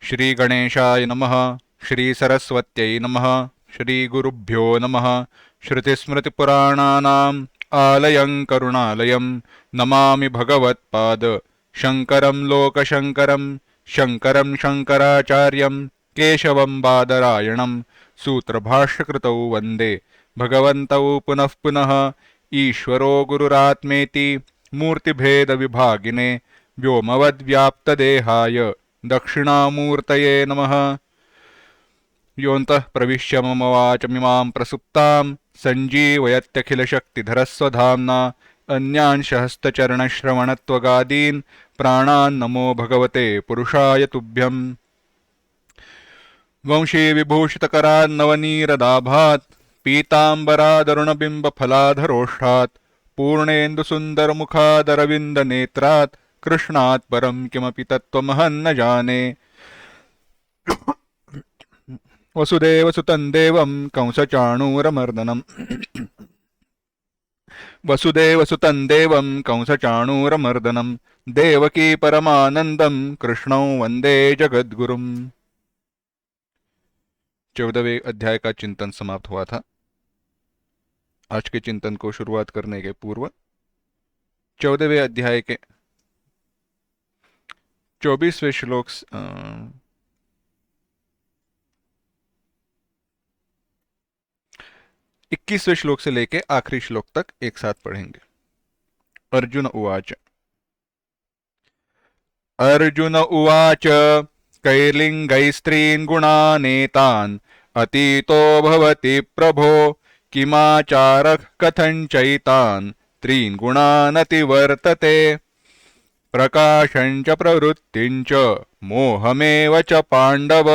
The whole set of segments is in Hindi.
श्री गणेशाय नमः। श्री सरस्वत्यै नमः। श्री गुरुभ्यो नमः। श्रुतिस्मृतिपुराणानाम् आलयं करुणालयं नमामि भगवत्पाद शङ्करं लोकशङ्करं शङ्करं शङ्कराचार्यं केशवं बादरायणं सूत्रभाष्यकृतौ वन्दे भगवन्तौ पुनः पुनः। ईश्वरो गुरुरात्मेति मूर्तिभेदविभागिने व्योमवद्व्याप्तदेहाय दक्षिणामूर्तये नमः। योऽन्तः प्रविश्य मम वाचमिमां प्रसुप्तां सञ्जीवयत्यखिलशक्तिधरस्वधाम्ना अन्यांशहस्तचरणश्रवणत्वगादीन् प्राणान् नमो भगवते पुरुषाय तुभ्यम्। वंशी विभूषितकरान्नवनीरदाभात् पीताम्बरादरुणबिम्बफलाधरोष्ठात् पूर्णेन्दुसुन्दरमुखादरविन्दनेत्रात् कृष्णात् परं किमपि तत्त्वमहं न जाने। वसुदेवसुतं देवं कंसचाणूरमर्दनम् वसुदेवसुतं देवं कंसचाणूरमर्दनं देवकी परमानन्दं कृष्णं वन्दे जगद्गुरुम्। 14वें अध्याय का चिंतन समाप्त हुआ था। आज के चिंतन को शुरुआत करने के पूर्व 14वें अध्याय के 24वें श्लोक 21वें श्लोक से लेके आखिरी श्लोक तक एक साथ पढ़ेंगे। अर्जुन उवाच। अर्जुन उवाच कैर्लिङ्गैस्त्रीन् गुणानेतान् अतीतो भवति प्रभो किमाचारः कथञ्चैतान् त्रीन् गुणानतिवर्तते प्रकाशं च प्रवृत्तिं च मोहमेव च पाण्डव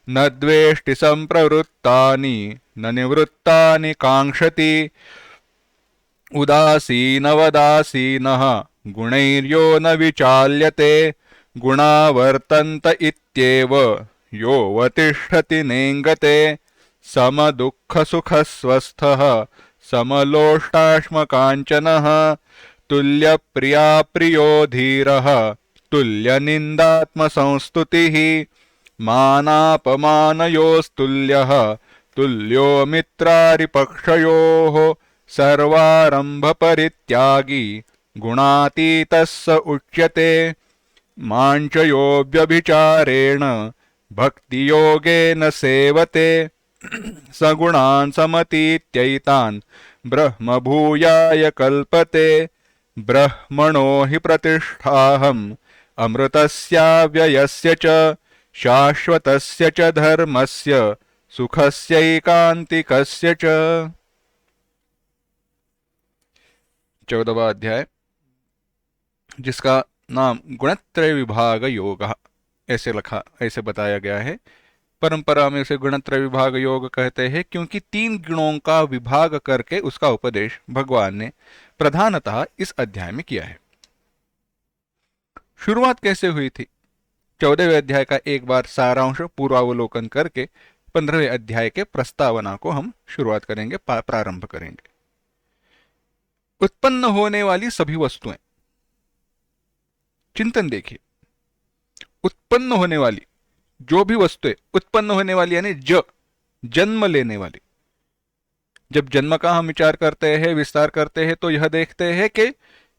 न द्वेष्टि सम्प्रवृत्तानि न निवृत्तानि काङ्क्षति उदासीनवदासीनः गुणैर्यो न विचाल्यते गुणा वर्तन्त इत्येव योऽवतिष्ठति नेङ्गते समदुःखसुखस्वस्थः समलोष्टाश्मकाञ्चनः तुल्यप्रिया प्रियो धीरः तुल्यनिन्दात्मसंस्तुतिः मानापमानयोस्तुल्यः तुल्यो मित्रारिपक्षयोः सर्वारम्भपरित्यागी गुणातीतः स उच्यते माञ्चयो व्यभिचारेण भक्तियोगेन सेवते सगुणान् समतीत्यैतान् ब्रह्मभूयाय कल्पते ब्रह्मणो हि प्रतिष्ठाहम् अमृतस्याव्ययस्य च शाश्वतस्य च धर्मस्य सुखस्यैकान्तिकस्य च। 14वां अध्याय, जिसका नाम गुणत्रय विभाग योग ऐसे बताया गया है। परंपरा में उसे गुणत्रय विभाग योग कहते हैं क्योंकि 3 गुणों का विभाग करके उसका उपदेश भगवान ने प्रधानतः इस अध्याय में किया है। शुरुआत कैसे हुई थी? 14वें अध्याय का एक बार सारांश पूर्वावलोकन करके 15वें अध्याय के प्रस्तावना को हम शुरुआत करेंगे, प्रारंभ करेंगे। उत्पन्न होने वाली सभी वस्तुएं, चिंतन देखिए, उत्पन्न होने वाली जो भी वस्तुएं, उत्पन्न होने वाली यानी जन्म लेने वाली। जब जन्म का हम विचार करते हैं, विस्तार करते हैं, तो यह देखते हैं कि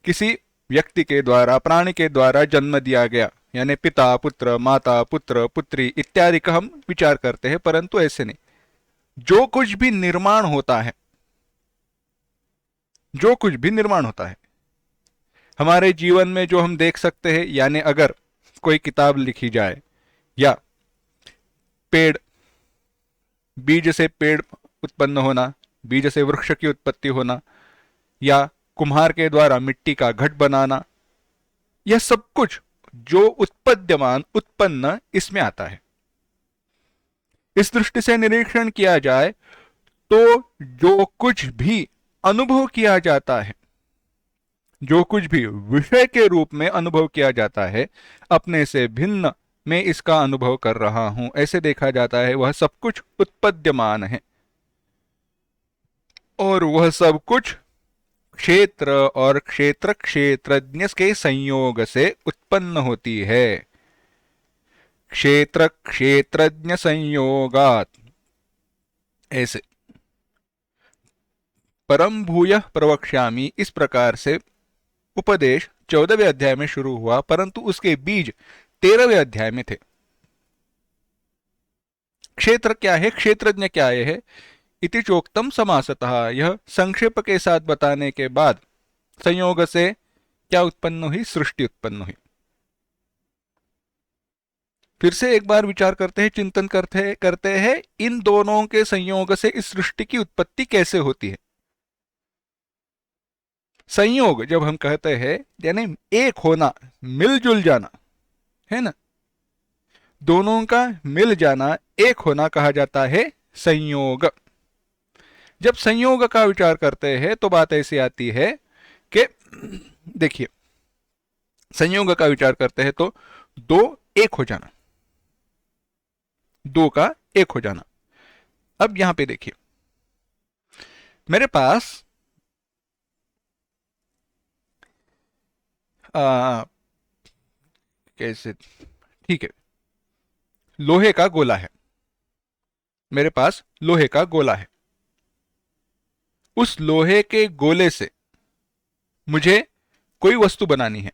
किसी व्यक्ति के द्वारा, प्राणी के द्वारा जन्म दिया गया, यानी पिता पुत्र, माता पुत्र, पुत्री इत्यादि का हम विचार करते हैं। परंतु ऐसे नहीं, जो कुछ भी निर्माण होता है, जो कुछ भी निर्माण होता है हमारे जीवन में, जो हम देख सकते हैं, यानी अगर कोई किताब लिखी जाए, या पेड़, बीज से पेड़ उत्पन्न होना, बीज से वृक्ष की उत्पत्ति होना, या कुम्हार के द्वारा मिट्टी का घट बनाना, यह सब कुछ जो उत्पद्यमान उत्पन्न इसमें आता है। इस दृष्टि से निरीक्षण किया जाए तो जो कुछ भी अनुभव किया जाता है, जो कुछ भी विषय के रूप में अनुभव किया जाता है, अपने से भिन्न मैं इसका अनुभव कर रहा हूं, ऐसे देखा जाता है, वह सब कुछ उत्पद्यमान है। और वह सब कुछ क्षेत्र और क्षेत्र क्षेत्रज्ञ के संयोग से उत्पन्न होती है। क्षेत्र क्षेत्रज्ञ संयोगात, ऐसे परम भूय प्रवक्ष्यामि, इस प्रकार से उपदेश 14वें अध्याय में शुरू हुआ, परंतु उसके बीज 13वें अध्याय में थे। क्षेत्र क्या है, क्षेत्रज्ञ क्या है, इति चोक्तम समासतः, यह संक्षेप के साथ बताने के बाद संयोग से क्या उत्पन्न हुई, सृष्टि उत्पन्न हुई। फिर से एक बार विचार करते हैं, चिंतन करते हैं इन दोनों के संयोग से इस सृष्टि की उत्पत्ति कैसे होती है। संयोग जब हम कहते हैं यानी एक होना, मिलजुल जाना, है ना, दोनों का मिल जाना, एक होना कहा जाता है संयोग। जब संयोग का विचार करते हैं तो बात ऐसी आती है कि देखिए, संयोग का विचार करते हैं तो दो एक हो जाना, दो का एक हो जाना। अब यहां पे देखिए, मेरे पास कैसे, ठीक है, लोहे का गोला है, मेरे पास लोहे का गोला है। उस लोहे के गोले से मुझे कोई वस्तु बनानी है,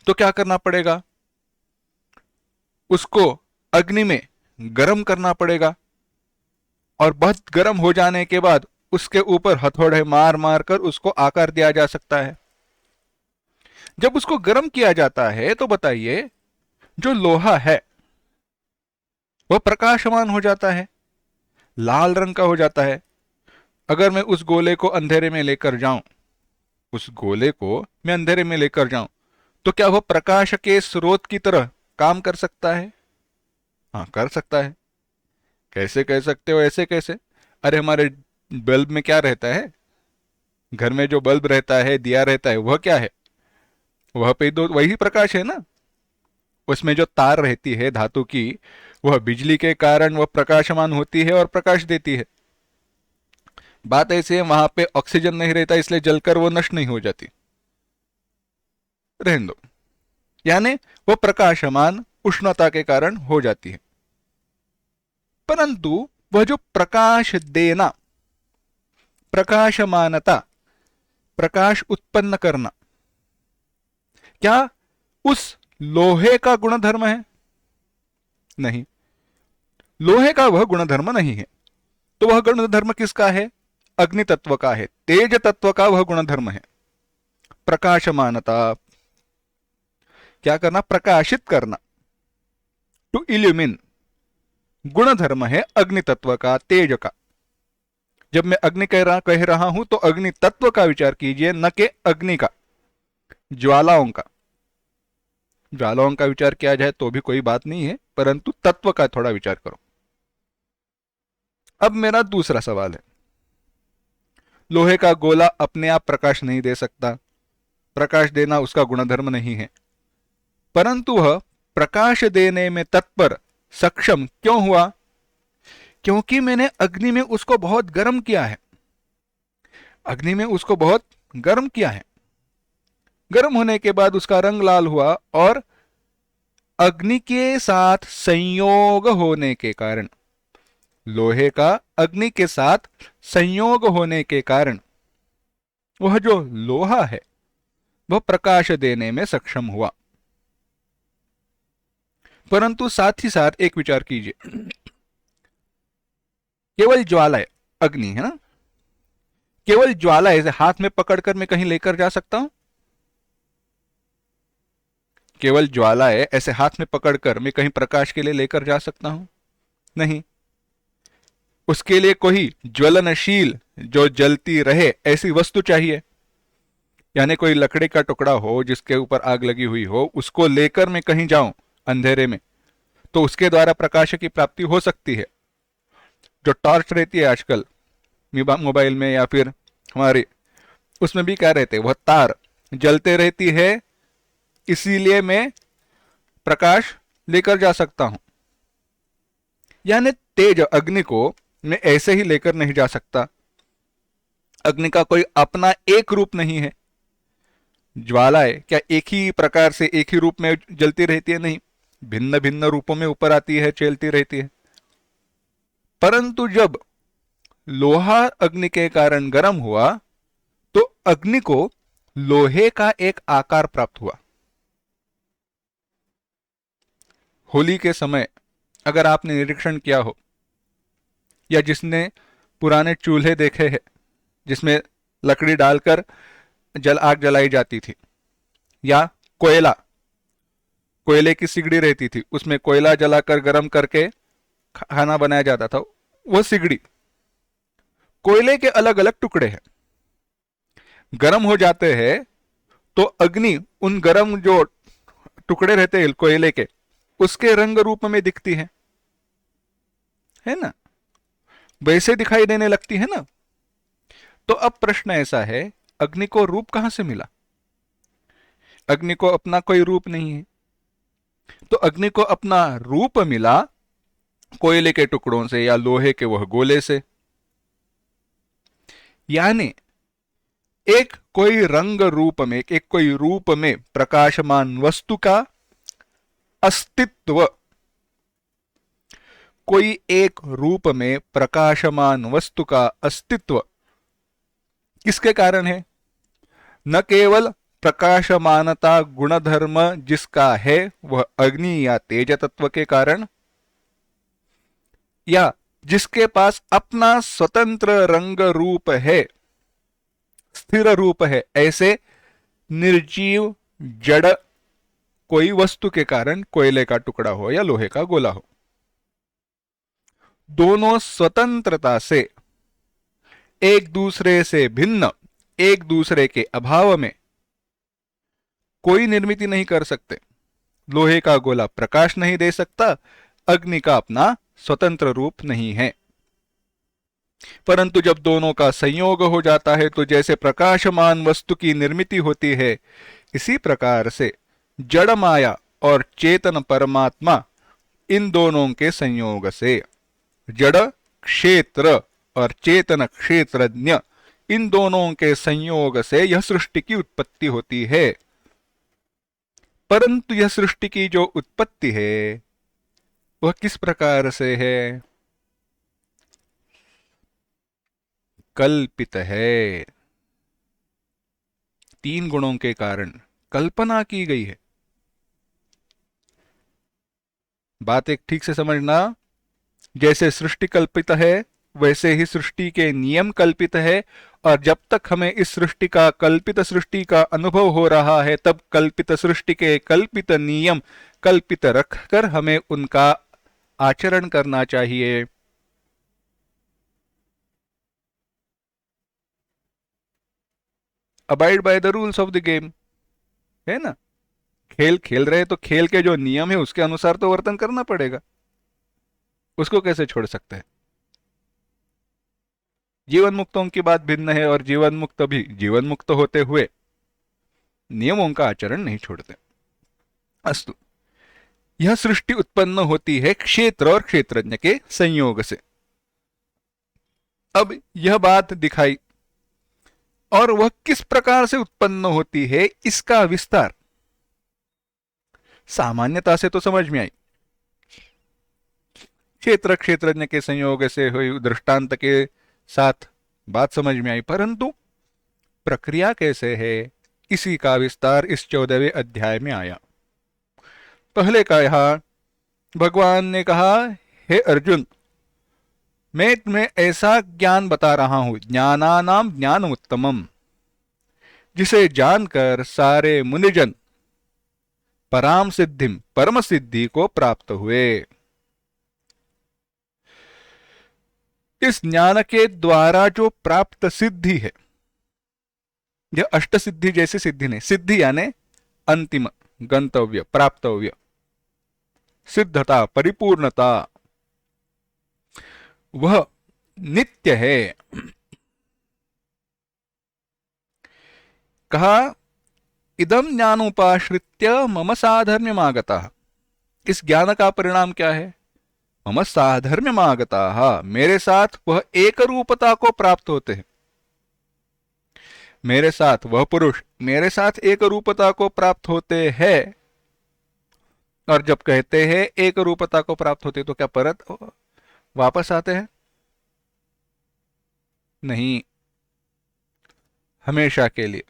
तो क्या करना पड़ेगा, उसको अग्नि में गर्म करना पड़ेगा, और बहुत गर्म हो जाने के बाद उसके ऊपर हथौड़े मार मार कर उसको आकार दिया जा सकता है। जब उसको गर्म किया जाता है तो बताइए, जो लोहा है वह प्रकाशमान हो जाता है, लाल रंग का हो जाता है। अगर मैं उस गोले को अंधेरे में लेकर जाऊं, उस गोले को मैं अंधेरे में लेकर जाऊं, तो क्या वह प्रकाश के स्रोत की तरह काम कर सकता है? हाँ, कर सकता है। कैसे कह सकते हो, ऐसे कैसे? अरे हमारे बल्ब में क्या रहता है, घर में जो बल्ब रहता है, दिया रहता है, वह क्या है, वह पे दो वही प्रकाश है ना। उसमें जो तार रहती है धातु की, वह बिजली के कारण वह प्रकाशमान होती है और प्रकाश देती है। बात ऐसी है, वहां पे ऑक्सीजन नहीं रहता, इसलिए जलकर वो नष्ट नहीं हो जाती, रहने दो। यानी वो प्रकाशमान उष्णता के कारण हो जाती है। परंतु वह जो प्रकाश देना, प्रकाशमानता, प्रकाश उत्पन्न करना, क्या उस लोहे का गुणधर्म है? नहीं, लोहे का वह गुणधर्म नहीं है। तो वह गुणधर्म किसका है? अग्नि तत्व का है, तेज तत्व का वह गुणधर्म है। प्रकाशमानता, क्या करना, प्रकाशित करना, टू इल्यूमिन, गुणधर्म है अग्नि तत्व का, तेज का। जब मैं अग्नि कह रहा हूं तो अग्नि तत्व का विचार कीजिए, न कि अग्नि का, ज्वालाओं का। ज्वालाओं का विचार किया जाए तो भी कोई बात नहीं है, परंतु तत्व का थोड़ा विचार करो। अब मेरा दूसरा सवाल है, लोहे का गोला अपने आप प्रकाश नहीं दे सकता, प्रकाश देना उसका गुणधर्म नहीं है, परंतु वह प्रकाश देने में तत्पर, सक्षम क्यों हुआ? क्योंकि मैंने अग्नि में उसको बहुत गर्म किया है, अग्नि में उसको बहुत गर्म किया है। गर्म होने के बाद उसका रंग लाल हुआ, और अग्नि के साथ संयोग होने के कारण, लोहे का अग्नि के साथ संयोग होने के कारण वह जो लोहा है वह प्रकाश देने में सक्षम हुआ। परंतु साथ ही साथ एक विचार कीजिए, केवल ज्वाला है, अग्नि है ना, केवल ज्वाला ऐसे हाथ में पकड़कर मैं कहीं लेकर जा सकता हूं? केवल ज्वाला है, ऐसे हाथ में पकड़कर मैं कहीं प्रकाश के लिए लेकर जा सकता हूं? नहीं। उसके लिए कोई ज्वलनशील, जो जलती रहे ऐसी वस्तु चाहिए। यानी कोई लकड़ी का टुकड़ा हो जिसके ऊपर आग लगी हुई हो, उसको लेकर मैं कहीं जाऊं अंधेरे में, तो उसके द्वारा प्रकाश की प्राप्ति हो सकती है। जो टॉर्च रहती है आजकल मोबाइल में या फिर हमारे, उसमें भी क्या रहते हैं, वह तार जलते रहती है, इसीलिए मैं प्रकाश लेकर जा सकता हूं। यानी तेज अग्नि को मैं ऐसे ही लेकर नहीं जा सकता। अग्नि का कोई अपना एक रूप नहीं है। ज्वालाएं क्या एक ही प्रकार से एक ही रूप में जलती रहती है? नहीं, भिन्न भिन्न रूपों में ऊपर आती है, चलती रहती है। परंतु जब लोहा अग्नि के कारण गर्म हुआ तो अग्नि को लोहे का एक आकार प्राप्त हुआ। होली के समय अगर आपने निरीक्षण किया हो, या जिसने पुराने चूल्हे देखे हैं जिसमें लकड़ी डालकर आग जलाई जाती थी, या कोयला, कोयले की सिगड़ी रहती थी, उसमें कोयला जलाकर गर्म करके खाना बनाया जाता था। वह सिगड़ी, कोयले के अलग अलग टुकड़े हैं, गर्म हो जाते हैं तो अग्नि उन गर्म जो टुकड़े रहते हैं कोयले के, उसके रंग रूप में दिखती है ना, वैसे दिखाई देने लगती है ना। तो अब प्रश्न ऐसा है, अग्नि को रूप कहां से मिला? अग्नि को अपना कोई रूप नहीं है। तो अग्नि को अपना रूप मिला कोयले के टुकड़ों से या लोहे के वह गोले से। यानी एक कोई रंग रूप में, एक कोई रूप में प्रकाशमान वस्तु का अस्तित्व, कोई एक रूप में प्रकाशमान वस्तु का अस्तित्व किसके कारण है? न केवल प्रकाशमानता गुणधर्म जिसका है वह अग्नि या तेज तत्व के कारण, या जिसके पास अपना स्वतंत्र रंग रूप है, स्थिर रूप है, ऐसे निर्जीव जड़ कोई वस्तु के कारण, कोयले का टुकड़ा हो या लोहे का गोला हो, दोनों स्वतंत्रता से एक दूसरे से भिन्न, एक दूसरे के अभाव में कोई निर्मिति नहीं कर सकते। लोहे का गोला प्रकाश नहीं दे सकता, अग्नि का अपना स्वतंत्र रूप नहीं है। परंतु जब दोनों का संयोग हो जाता है तो जैसे प्रकाशमान वस्तु की निर्मिति होती है, इसी प्रकार से जड़ माया और चेतन परमात्मा, इन दोनों के संयोग से जड़ क्षेत्र और चेतन क्षेत्रज्ञ, इन दोनों के संयोग से यह सृष्टि की उत्पत्ति होती है। परंतु यह सृष्टि की जो उत्पत्ति है वह किस प्रकार से है? कल्पित है। तीन गुणों के कारण कल्पना की गई है। बात एक ठीक से समझना, जैसे सृष्टि कल्पित है वैसे ही सृष्टि के नियम कल्पित है, और जब तक हमें इस सृष्टि का, कल्पित सृष्टि का अनुभव हो रहा है, तब कल्पित सृष्टि के कल्पित नियम कल्पित रखकर हमें उनका आचरण करना चाहिए। Abide by the rules of the game, है ना। खेल खेल रहे तो खेल के जो नियम है उसके अनुसार तो वर्तन करना पड़ेगा, उसको कैसे छोड़ सकते हैं? जीवन मुक्तों की बात भिन्न है, और जीवन मुक्त भी जीवन मुक्त होते हुए नियमों का आचरण नहीं छोड़ते। अस्तु, यह सृष्टि उत्पन्न होती है क्षेत्र और क्षेत्रज्ञ के संयोग से। अब यह बात दिखाई, और वह किस प्रकार से उत्पन्न होती है इसका विस्तार सामान्यता से तो समझ में आई, क्षेत्र क्षेत्रज्ञ के संयोग से हुई दृष्टांत के साथ बात समझ में आई, परंतु प्रक्रिया कैसे है इसी का विस्तार इस 14वें अध्याय में आया। पहले कहा, भगवान ने कहा, हे अर्जुन, मैं तुम्हें ऐसा ज्ञान बता रहा हूं, ज्ञानानाम ज्ञान उत्तमम, जिसे जानकर सारे मुनिजन पराम सिद्धिम, परम सिद्धि को प्राप्त हुए। इस ज्ञान के द्वारा जो प्राप्त सिद्धि है यह अष्ट सिद्धि जैसी सिद्धि नहीं। सिद्धि यानी अंतिम, गंतव्य, प्राप्तव्य, सिद्धता, परिपूर्णता, वह नित्य है। कहा इदम ज्ञानोपाश्रित्य मम साधर्म्यमागतः। इस ज्ञान का परिणाम क्या है? मम साधर्म्यमागतः, मेरे साथ वह एक रूपता को प्राप्त होते हैं। मेरे साथ वह पुरुष मेरे साथ एक रूपता को प्राप्त होते हैं। और जब कहते हैं एक रूपता को प्राप्त होते, तो क्या परत वापस आते हैं? नहीं, हमेशा के लिए।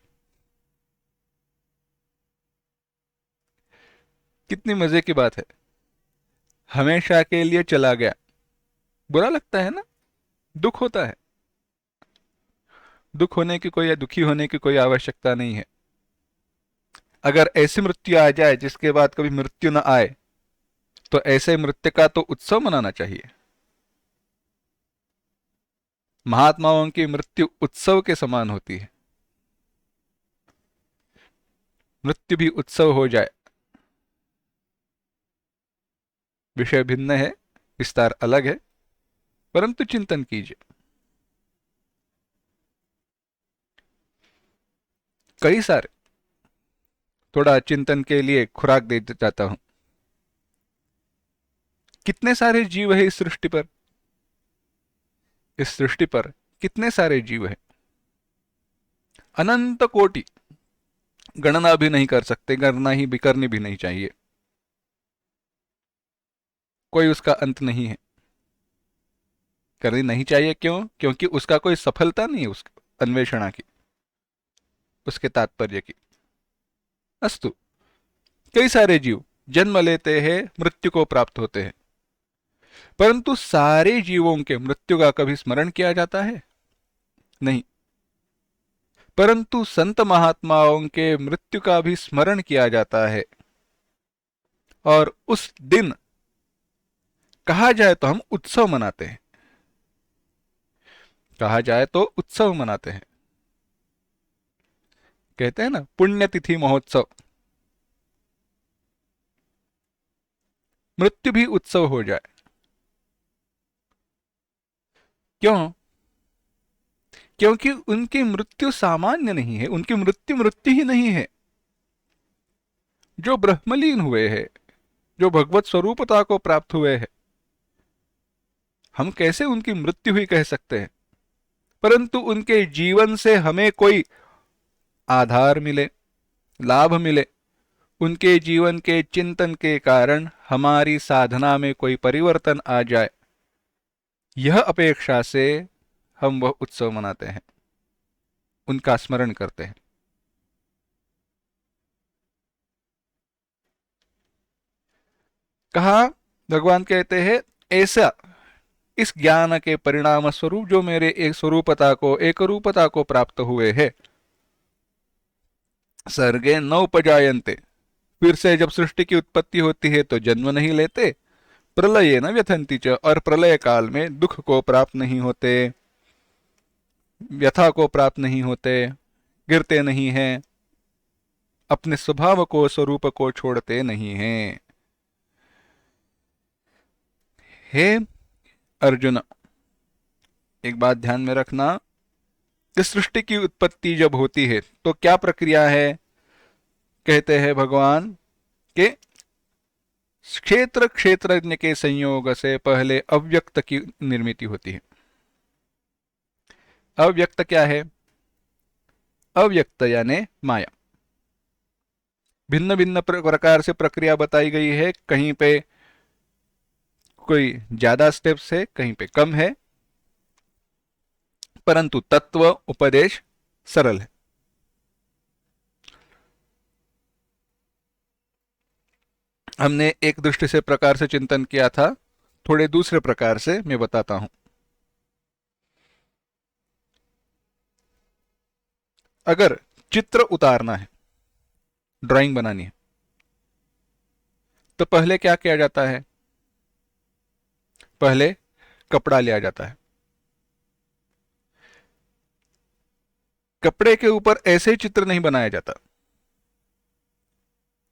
कितनी मजे की बात है, हमेशा के लिए चला गया। बुरा लगता है ना, दुख होता है। दुख होने की कोई या दुखी होने की कोई आवश्यकता नहीं है। अगर ऐसी मृत्यु आ जाए जिसके बाद कभी मृत्यु न आए, तो ऐसे मृत्यु का तो उत्सव मनाना चाहिए। महात्माओं की मृत्यु उत्सव के समान होती है। मृत्यु भी उत्सव हो जाए, विषय भिन्न है, विस्तार अलग है, परंतु चिंतन कीजिए। कई सारे, थोड़ा चिंतन के लिए खुराक दे जाता हूं। कितने सारे जीव है इस सृष्टि पर? इस सृष्टि पर कितने सारे जीव है? अनंत कोटि, गणना भी नहीं कर सकते, गणना ही भी करनी भी नहीं चाहिए। कोई उसका अंत नहीं है, करनी नहीं चाहिए। क्यों? क्योंकि उसका कोई सफलता नहीं है उस अन्वेषणा की, उसके तात्पर्य की। अस्तु, कई सारे जीव जन्म लेते हैं, मृत्यु को प्राप्त होते हैं, परंतु सारे जीवों के मृत्यु का कभी स्मरण किया जाता है? नहीं। परंतु संत महात्माओं के मृत्यु का भी स्मरण किया जाता है। और उस दिन कहा जाए तो हम उत्सव मनाते हैं। कहा जाए तो उत्सव मनाते हैं। कहते हैं ना, पुण्यतिथि महोत्सव। मृत्यु भी उत्सव हो जाए। क्यों? क्योंकि उनकी मृत्यु सामान्य नहीं है, उनकी मृत्यु मृत्यु ही नहीं है। जो ब्रह्मलीन हुए हैं, जो भगवत स्वरूपता को प्राप्त हुए हैं, हम कैसे उनकी मृत्यु हुई कह सकते हैं? परंतु उनके जीवन से हमें कोई आधार मिले, लाभ मिले, उनके जीवन के चिंतन के कारण हमारी साधना में कोई परिवर्तन आ जाए, यह अपेक्षा से हम वह उत्सव मनाते हैं, उनका स्मरण करते हैं। कहा, भगवान कहते हैं ऐसा इस ज्ञान के परिणाम स्वरूप जो मेरे एक स्वरूपता को, एक रूपता को प्राप्त हुए हैं, सर्गे न उपजायन्ते, फिर से जब सृष्टि की उत्पत्ति होती है तो जन्म नहीं लेते, प्रलय न व्यथंती च, और प्रलय काल में दुख को प्राप्त नहीं होते, व्यथा को प्राप्त नहीं होते, गिरते नहीं हैं, अपने स्वभाव को, स्वरूप को छोड़ते नहीं हैं। हे अर्जुन, एक बात ध्यान में रखना, इस सृष्टि की उत्पत्ति जब होती है तो क्या प्रक्रिया है? कहते हैं भगवान के क्षेत्र क्षेत्रज्ञ के संयोग से पहले अव्यक्त की निर्मित होती है। अव्यक्त क्या है? अव्यक्त यानी माया। भिन्न भिन्न प्रकार से प्रक्रिया बताई गई है, कहीं पे कोई ज्यादा स्टेप्स है, कहीं पे कम है, परंतु तत्व उपदेश सरल है। हमने एक दृष्टि से प्रकार से चिंतन किया था, थोड़े दूसरे प्रकार से मैं बताता हूं। अगर चित्र उतारना है, ड्राइंग बनानी है, तो पहले क्या किया जाता है? पहले कपड़ा लिया जाता है, कपड़े के ऊपर ऐसे ही चित्र नहीं बनाया जाता,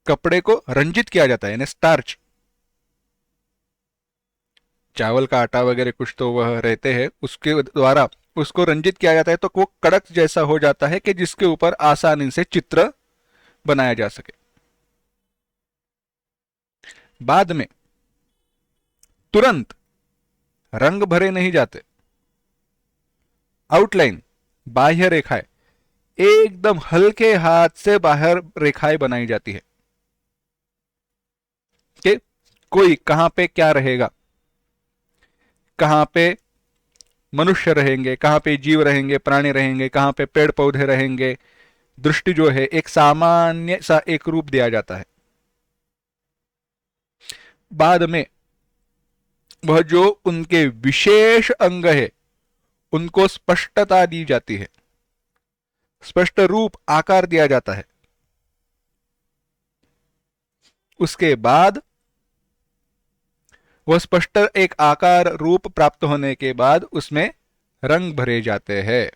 कपड़े को रंजित किया जाता है, यानी स्टार्च, चावल का आटा वगैरह कुछ तो वह रहते हैं, उसके द्वारा उसको रंजित किया जाता है, तो वो कड़क जैसा हो जाता है कि जिसके ऊपर आसानी से चित्र बनाया जा सके। बाद में तुरंत रंग भरे नहीं जाते, आउटलाइन, बाह्य रेखाएं एकदम हल्के हाथ से बाहर रेखाएं बनाई जाती है कि कोई कहां पे क्या रहेगा, कहां पे मनुष्य रहेंगे, कहां पे जीव रहेंगे, प्राणी रहेंगे, कहां पे पेड़ पौधे रहेंगे। दृष्टि जो है एक सामान्य सा एक रूप दिया जाता है। बाद में वह जो उनके विशेष अंग है उनको स्पष्टता दी जाती है, स्पष्ट रूप आकार दिया जाता है। उसके बाद वह स्पष्ट एक आकार रूप प्राप्त होने के बाद उसमें रंग भरे जाते हैं।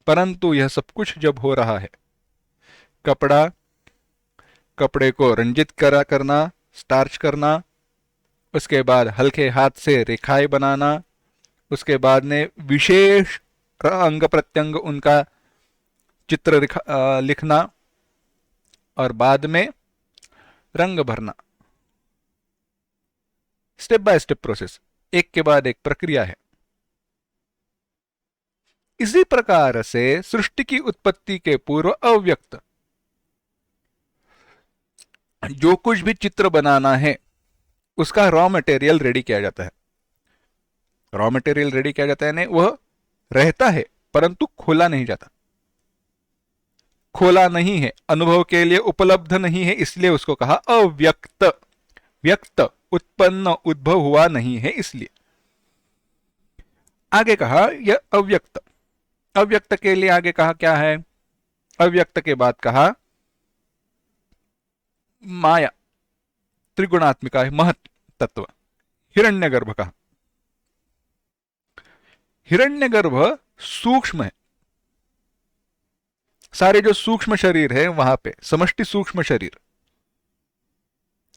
परंतु यह सब कुछ जब हो रहा है, कपड़े को रंजित करना, स्टार्च करना, उसके बाद हल्के हाथ से रेखाएं बनाना, उसके बाद में विशेष अंग प्रत्यंग उनका चित्र लिखना, और बाद में रंग भरना, स्टेप बाय स्टेप प्रोसेस, एक के बाद एक प्रक्रिया है। इसी प्रकार से सृष्टि की उत्पत्ति के पूर्व अव्यक्त जो कुछ भी चित्र बनाना है उसका रॉ मटेरियल रेडी किया जाता है। रॉ मटेरियल रेडी किया जाता है यानी वह रहता है परंतु खोला नहीं जाता, खोला नहीं है, अनुभव के लिए उपलब्ध नहीं है, इसलिए उसको कहा अव्यक्त। व्यक्त उत्पन्न उद्भव हुआ नहीं है, इसलिए आगे कहा यह अव्यक्त। अव्यक्त के लिए आगे कहा क्या है, अव्यक्त के बाद कहा माया, त्रिगुणात्मिका है, महत तत्व, हिरण्यगर्भ का। हिरण्यगर्भ सूक्ष्म है, सारे जो सूक्ष्म शरीर है वहां पे समष्टि सूक्ष्म शरीर,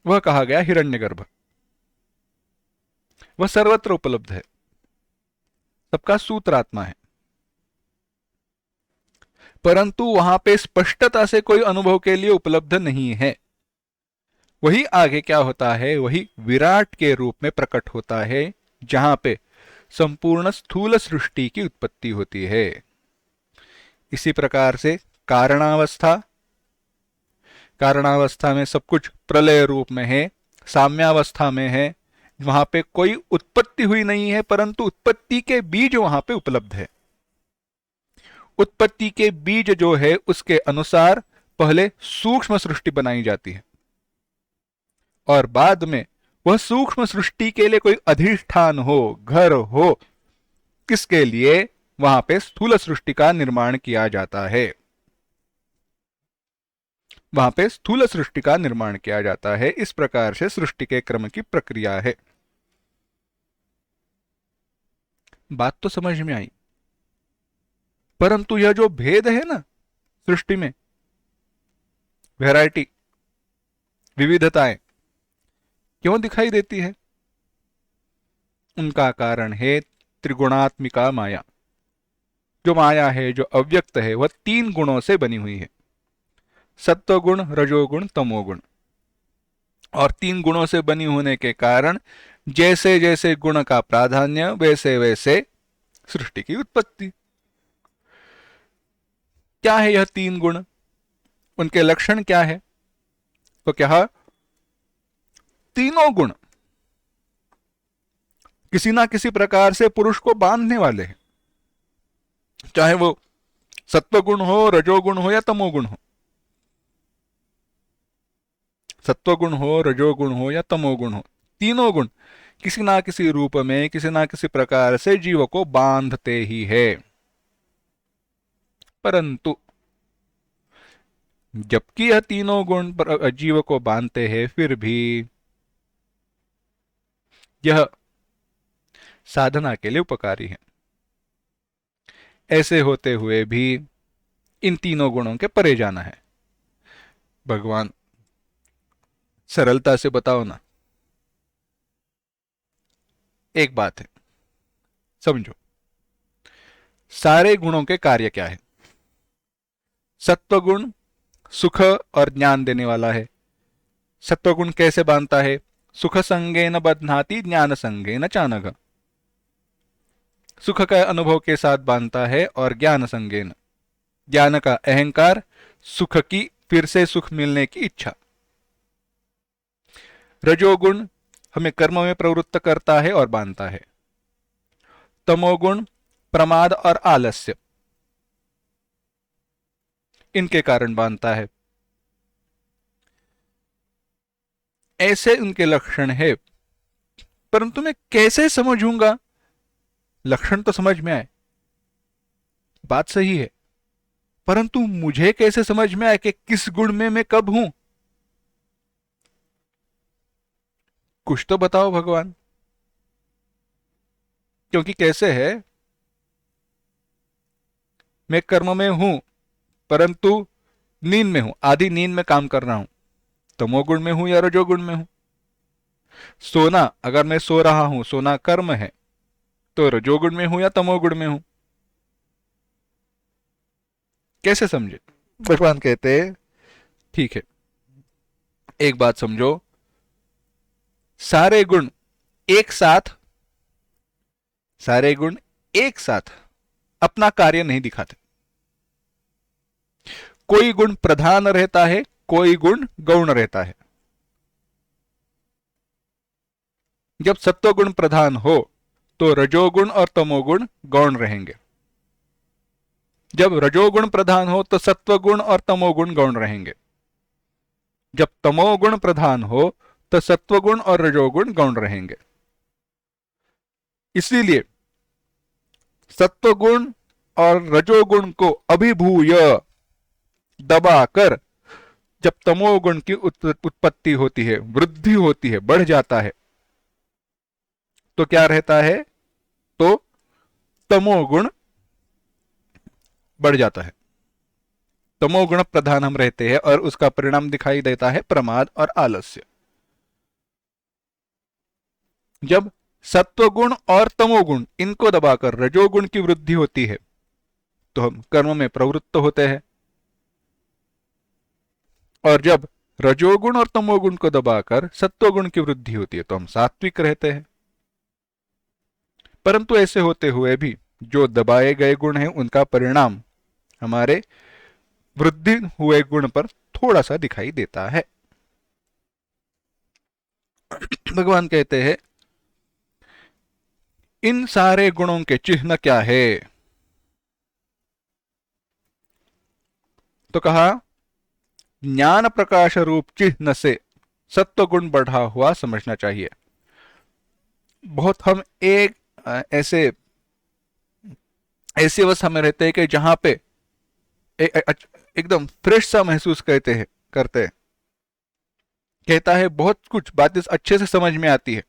वह कहा गया हिरण्यगर्भ। वह सर्वत्र उपलब्ध है, सबका सूत्रात्मा है, परंतु वहां पे स्पष्टता से कोई अनुभव के लिए उपलब्ध नहीं है। वही आगे क्या होता है, वही विराट के रूप में प्रकट होता है, जहां पे संपूर्ण स्थूल सृष्टि की उत्पत्ति होती है। इसी प्रकार से कारणावस्था में सब कुछ प्रलय रूप में है, साम्यावस्था में है, वहां पे कोई उत्पत्ति हुई नहीं है, परंतु उत्पत्ति के बीज वहां पे उपलब्ध है। उत्पत्ति के बीज जो है उसके अनुसार पहले सूक्ष्म सृष्टि बनाई जाती है, और बाद में वह सूक्ष्म सृष्टि के लिए कोई अधिष्ठान हो, घर हो, किसके लिए वहां पे स्थूल सृष्टि का निर्माण किया जाता है। वहां पे स्थूल सृष्टि का निर्माण किया जाता है। इस प्रकार से सृष्टि के क्रम की प्रक्रिया है। बात तो समझ में आई, परंतु यह जो भेद है ना सृष्टि में, वैरायटी, विविधताएं क्यों दिखाई देती है, उनका कारण है त्रिगुणात्मिका माया। जो माया है, जो अव्यक्त है, वह 3 गुणों से बनी हुई है, सत्वगुण, रजोगुण, तमोगुण। और 3 गुणों से बनी होने के कारण जैसे जैसे गुण का प्राधान्य वैसे वैसे सृष्टि की उत्पत्ति। क्या है यह 3 गुण, उनके लक्षण क्या है, तो क्या तीनों गुण किसी ना किसी प्रकार से पुरुष को बांधने वाले हैं, चाहे वो सत्वगुण हो, रजोगुण हो या तमोगुण हो। सत्वगुण हो, रजोगुण हो या तमोगुण हो, तीनों गुण किसी ना किसी रूप में, किसी ना किसी प्रकार से जीव को बांधते ही है। परंतु जबकि यह तीनों गुण जीव को बांधते हैं, फिर भी यह साधना के लिए उपकारी है। ऐसे होते हुए भी इन तीनों गुणों के परे जाना है। भगवान सरलता से बताओ ना। एक बात है, समझो, सारे गुणों के कार्य क्या है। सत्वगुण सुख और ज्ञान देने वाला है। सत्वगुण कैसे बांधता है? सुख संगेन बध्नाति ज्ञान संगेन चानघ। सुख का अनुभव के साथ बांधता है और ज्ञान संगेन, ज्ञान का अहंकार, सुख की फिर से सुख मिलने की इच्छा। रजोगुण हमें कर्म में प्रवृत्त करता है और बांधता है। तमोगुण प्रमाद और आलस्य, इनके कारण बांधता है। ऐसे उनके लक्षण है, परंतु मैं कैसे समझूंगा? लक्षण तो समझ में आए, बात सही है, परंतु मुझे कैसे समझ में आए कि किस गुण में मैं कब हूं? कुछ तो बताओ भगवान। क्योंकि कैसे है, मैं कर्म में हूं परंतु नींद में हूं, आधी नींद में काम कर रहा हूं, तमोगुण में हूं या रजोगुण में हूं? सोना, अगर मैं सो रहा हूं, सोना कर्म है, तो रजोगुण में हूं या तमोगुण में हूं? कैसे समझे? भगवान कहते हैं ठीक है, एक बात समझो, सारे गुण एक साथ, सारे गुण एक साथ अपना कार्य नहीं दिखाते। कोई गुण प्रधान रहता है, कोई गुण गौण रहता है। जब सत्वगुण प्रधान हो तो रजोगुण और तमोगुण गौण रहेंगे। जब रजोगुण प्रधान हो तो सत्वगुण और तमोगुण गौण रहेंगे। जब तमोगुण प्रधान हो तो सत्वगुण और रजोगुण गौण रहेंगे। इसीलिए सत्वगुण और रजोगुण को अभिभूय दबाकर जब तमोगुण की उत्पत्ति होती है, वृद्धि होती है, बढ़ जाता है, तो क्या रहता है? तो तमोगुण बढ़ जाता है, तमोगुण प्रधान हम रहते हैं और उसका परिणाम दिखाई देता है प्रमाद और आलस्य। जब सत्वगुण और तमोगुण इनको दबाकर रजोगुण की वृद्धि होती है तो हम कर्म में प्रवृत्त होते हैं, और जब रजोगुण और तमोगुण को दबाकर सत्वगुण की वृद्धि होती है तो हम सात्विक रहते हैं। परंतु ऐसे होते हुए भी जो दबाए गए गुण हैं उनका परिणाम हमारे वृद्धि हुए गुण पर थोड़ा सा दिखाई देता है। भगवान कहते हैं इन सारे गुणों के चिन्ह क्या है? तो कहा ज्ञान प्रकाश रूप चिन्ह से सत्व गुण बढ़ा हुआ समझना चाहिए। बहुत हम एक ऐसे ऐसी अवस्था में रहते हैं कि जहां पे एकदम फ्रेश सा महसूस करते हैं, कहता है बहुत कुछ बातें अच्छे से समझ में आती है,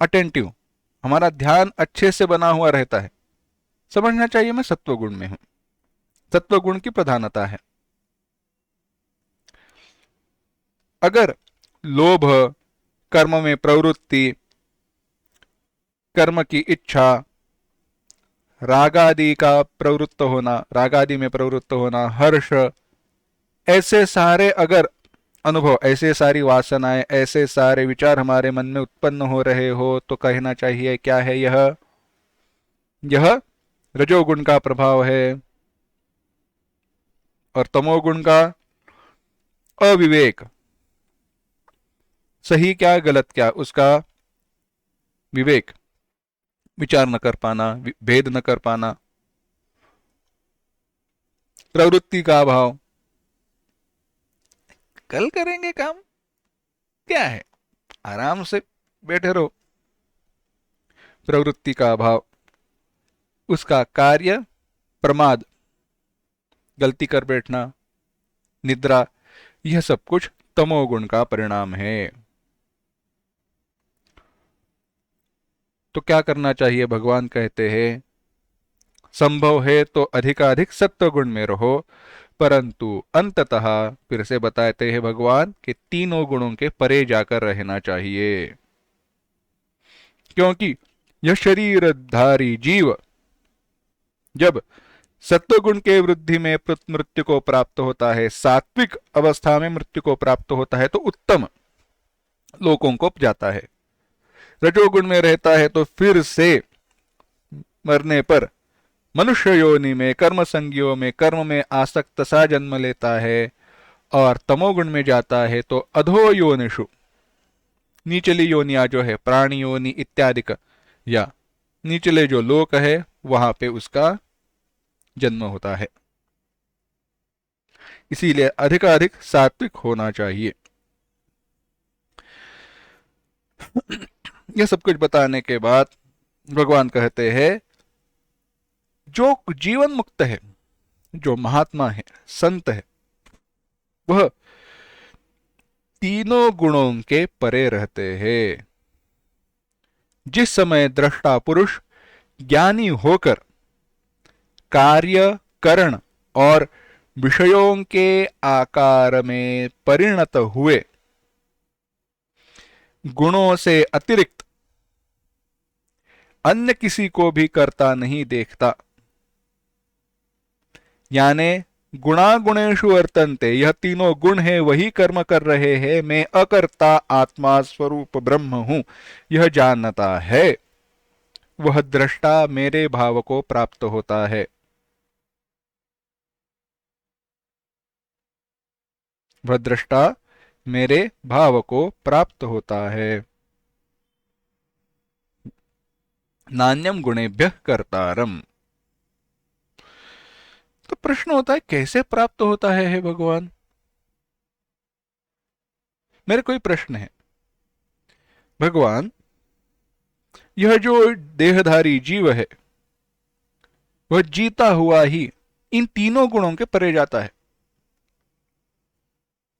अटेंटिव, हमारा ध्यान अच्छे से बना हुआ रहता है। समझना चाहिए मैं सत्वगुण में हूं, सत्वगुण की प्रधानता है। अगर लोभ, कर्म में प्रवृत्ति, कर्म की इच्छा, रागादि का प्रवृत्त होना, रागादि में प्रवृत्त होना, हर्ष, ऐसे सारे अगर अनुभव, ऐसे सारी वासनाएं, ऐसे सारे विचार हमारे मन में उत्पन्न हो रहे हो तो कहना चाहिए क्या है यह रजोगुण का प्रभाव है। और तमोगुण का अविवेक, सही क्या गलत क्या उसका विवेक, विचार न कर पाना, भेद न कर पाना, प्रवृत्ति का अभाव। कल करेंगे काम, क्या है, आराम से बैठे रहो। प्रवृत्ति का अभाव, उसका कार्य प्रमाद, गलती कर बैठना, निद्रा, यह सब कुछ तमोगुण का परिणाम है। तो क्या करना चाहिए? भगवान कहते हैं संभव है तो अधिकाधिक सत्व गुण में रहो, परंतु अंततः फिर से बताते हैं भगवान कि तीनों गुणों के परे जाकर रहना चाहिए, क्योंकि यह शरीरधारी जीव जब सत्वगुण के वृद्धि में मृत्यु को प्राप्त होता है, सात्विक अवस्था में मृत्यु को प्राप्त होता है तो उत्तम लोकों को जाता है। रजोगुण में रहता है तो फिर से मरने पर मनुष्य योनि में कर्म संज्ञों में कर्म में आसक्त सा जन्म लेता है, और तमोगुण में जाता है तो अधो योनिषु, निचली योनिया जो है प्राणी योनि इत्यादि का, या निचले जो लोक है वहां पे उसका जन्म होता है। इसीलिए अधिकाधिक सात्विक होना चाहिए। यह सब कुछ बताने के बाद भगवान कहते हैं, जो जीवन मुक्त है, जो महात्मा है, संत है, वह तीनों गुणों के परे रहते हैं। जिस समय दृष्टा पुरुष ज्ञानी होकर कार्य करण और विषयों के आकार में परिणत हुए गुणों से अतिरिक्त अन्य किसी को भी करता नहीं देखता, यानी गुणा गुणेषु वर्तन्ते, यह तीनों गुण है वही कर्म कर रहे हैं, मैं अकर्ता आत्मा स्वरूप ब्रह्म हूं, यह जानता है, वह दृष्टा मेरे भाव को प्राप्त होता है। वह दृष्टा मेरे भाव को प्राप्त होता है। नान्यम गुणेभ्यः कर्तारम। तो प्रश्न होता है कैसे प्राप्त होता है हे भगवान? मेरे कोई प्रश्न है, भगवान यह जो देहधारी जीव है वह जीता हुआ ही इन तीनों गुणों के परे जाता है,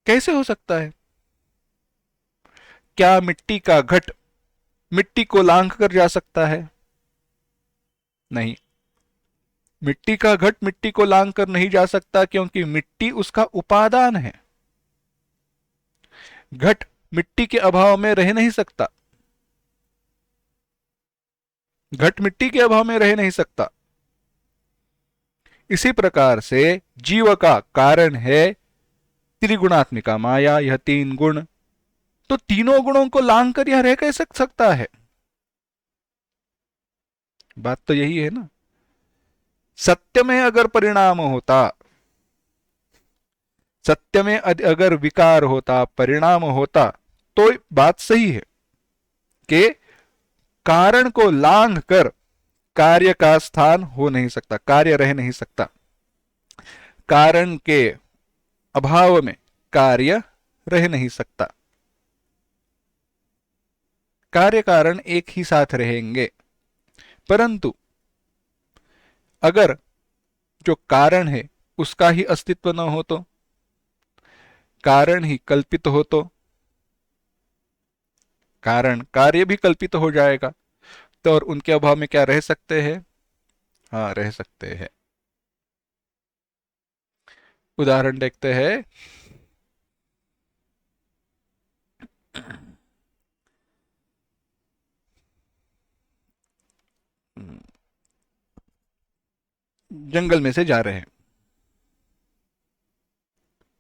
कैसे हो सकता है? क्या मिट्टी का घट मिट्टी को लांघ कर जा सकता है? नहीं, मिट्टी का घट मिट्टी को लांघ कर नहीं जा सकता, क्योंकि मिट्टी उसका उपादान है। घट मिट्टी के अभाव में रह नहीं सकता, घट मिट्टी के अभाव में रह नहीं सकता। इसी प्रकार से जीव का कारण है त्रिगुणात्मिका माया, यह तीन गुण, तो तीनों गुणों को लांघ कर यह रह कैसे सकता है? बात तो यही है ना। सत्य में अगर परिणाम होता, सत्य में अगर विकार होता, परिणाम होता, तो बात सही है कि कारण को लांघ कर कार्य का स्थान हो नहीं सकता, कार्य रह नहीं सकता। कारण के अभाव में कार्य रह नहीं सकता, कार्य कारण एक ही साथ रहेंगे। परंतु अगर जो कारण है उसका ही अस्तित्व न हो तो, कारण ही कल्पित हो तो कारण कार्य भी कल्पित हो जाएगा, तो और उनके अभाव में क्या रह सकते हैं? हाँ, रह सकते हैं। उदाहरण देखते हैं। जंगल में से जा रहे हैं,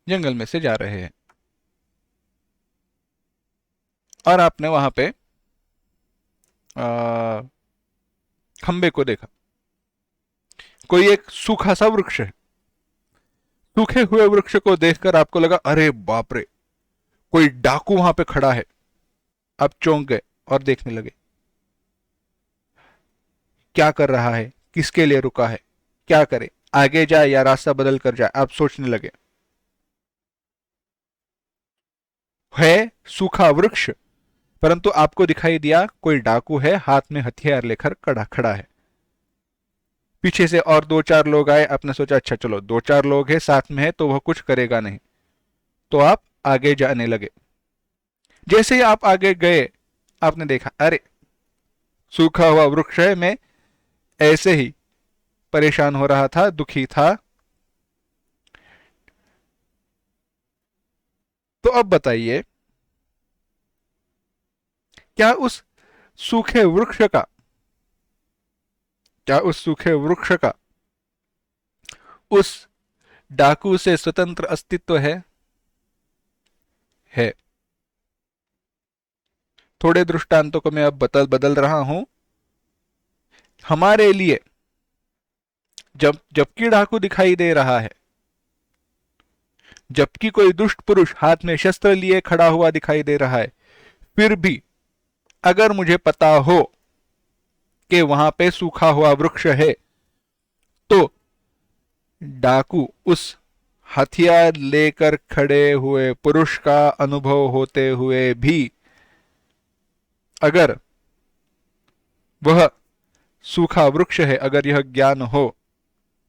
जंगल में से जा रहे हैं और आपने वहां पे खंबे को देखा, कोई एक सूखा सा वृक्ष है। सूखे हुए वृक्ष को देखकर आपको लगा अरे बाप रे, कोई डाकू वहां पे खड़ा है। आप चौंक गए और देखने लगे क्या कर रहा है, किसके लिए रुका है, क्या करे, आगे जाए या रास्ता बदल कर जाए, आप सोचने लगे। है सूखा वृक्ष, परंतु आपको दिखाई दिया कोई डाकू है, हाथ में हथियार लेकर खड़ा खड़ा है। पीछे से और दो चार लोग आए, आपने सोचा अच्छा चलो दो चार लोग हैं साथ में है तो वह कुछ करेगा नहीं, तो आप आगे जाने लगे। जैसे ही आप आगे गए आपने देखा अरे सूखा हुआ वृक्ष है, मैं ऐसे ही परेशान हो रहा था, दुखी था। तो अब बताइए, क्या उस सूखे वृक्ष का क्या उस सूखे वृक्ष का उस डाकू से स्वतंत्र अस्तित्व है? थोड़े दृष्टांतों को मैं अब बदल बदल रहा हूं। हमारे लिए जबकि डाकू दिखाई दे रहा है, जबकि कोई दुष्ट पुरुष हाथ में शस्त्र लिए खड़ा हुआ दिखाई दे रहा है, फिर भी अगर मुझे पता हो कि वहां पे सूखा हुआ वृक्ष है, तो डाकू उस हथियार लेकर खड़े हुए पुरुष का अनुभव होते हुए भी, अगर वह सूखा वृक्ष है, अगर यह ज्ञान हो,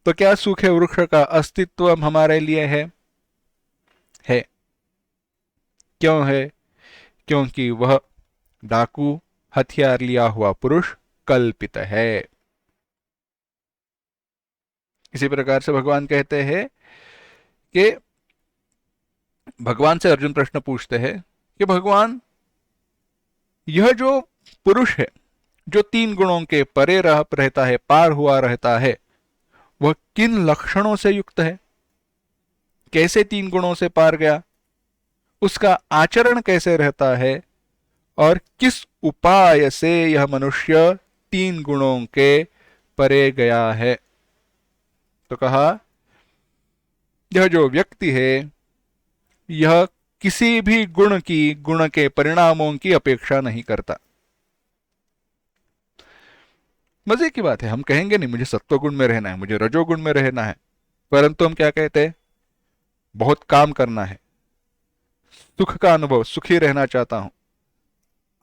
तो क्या सूखे वृक्ष का अस्तित्व हमारे लिए है? क्यों है? क्योंकि वह डाकू, हथियार लिया हुआ पुरुष कल्पित है। इसी प्रकार से भगवान कहते हैं कि भगवान से अर्जुन प्रश्न पूछते हैं कि भगवान, यह जो पुरुष है, जो 3 गुणों के परे रहता है, पार हुआ रहता है, वह किन लक्षणों से युक्त है? कैसे 3 गुणों से पार गया? उसका आचरण कैसे रहता है? और किस उपाय से यह मनुष्य 3 गुणों के परे गया है? तो कहा, यह जो व्यक्ति है, यह किसी भी गुण के परिणामों की अपेक्षा नहीं करता। मजे की बात है, हम कहेंगे नहीं मुझे सत्वगुण में रहना है, मुझे रजोगुण में रहना है, परंतु हम क्या कहते हैं? बहुत काम करना है, सुख का अनुभव, सुखी रहना चाहता हूं,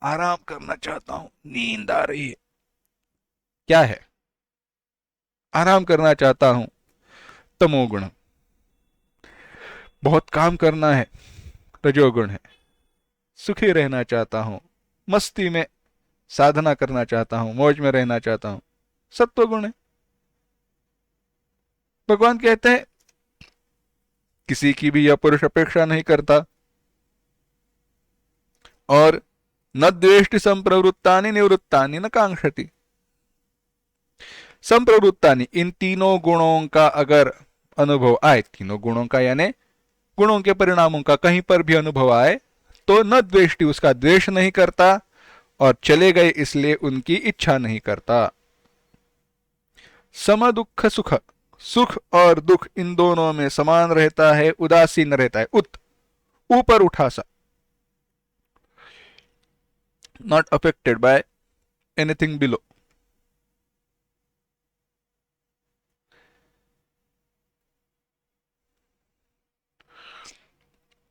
आराम करना चाहता हूं, नींद आ रही है, क्या है? आराम करना चाहता हूं, तमोगुण। बहुत काम करना है, रजोगुण है। सुखी रहना चाहता हूं, मस्ती में साधना करना चाहता हूं, मौज में रहना चाहता हूं, सत्वगुण है। भगवान कहते हैं किसी की भी यह पुरुष अपेक्षा नहीं करता, और न द्वेष्टि संप्रवृत्तानि निवृत्तानि न कांक्षति। संप्रवृत्तानि, इन तीनों गुणों का अगर अनुभव आए, तीनों गुणों का यानी गुणों के परिणामों का कहीं पर भी अनुभव आए, तो न द्वेष्टि, उसका द्वेष नहीं करता, और चले गए इसलिए उनकी इच्छा नहीं करता। सम दुख सुख, सुख और दुख इन दोनों में समान रहता है, उदासीन रहता है। ऊपर उठा सा, not affected by anything below.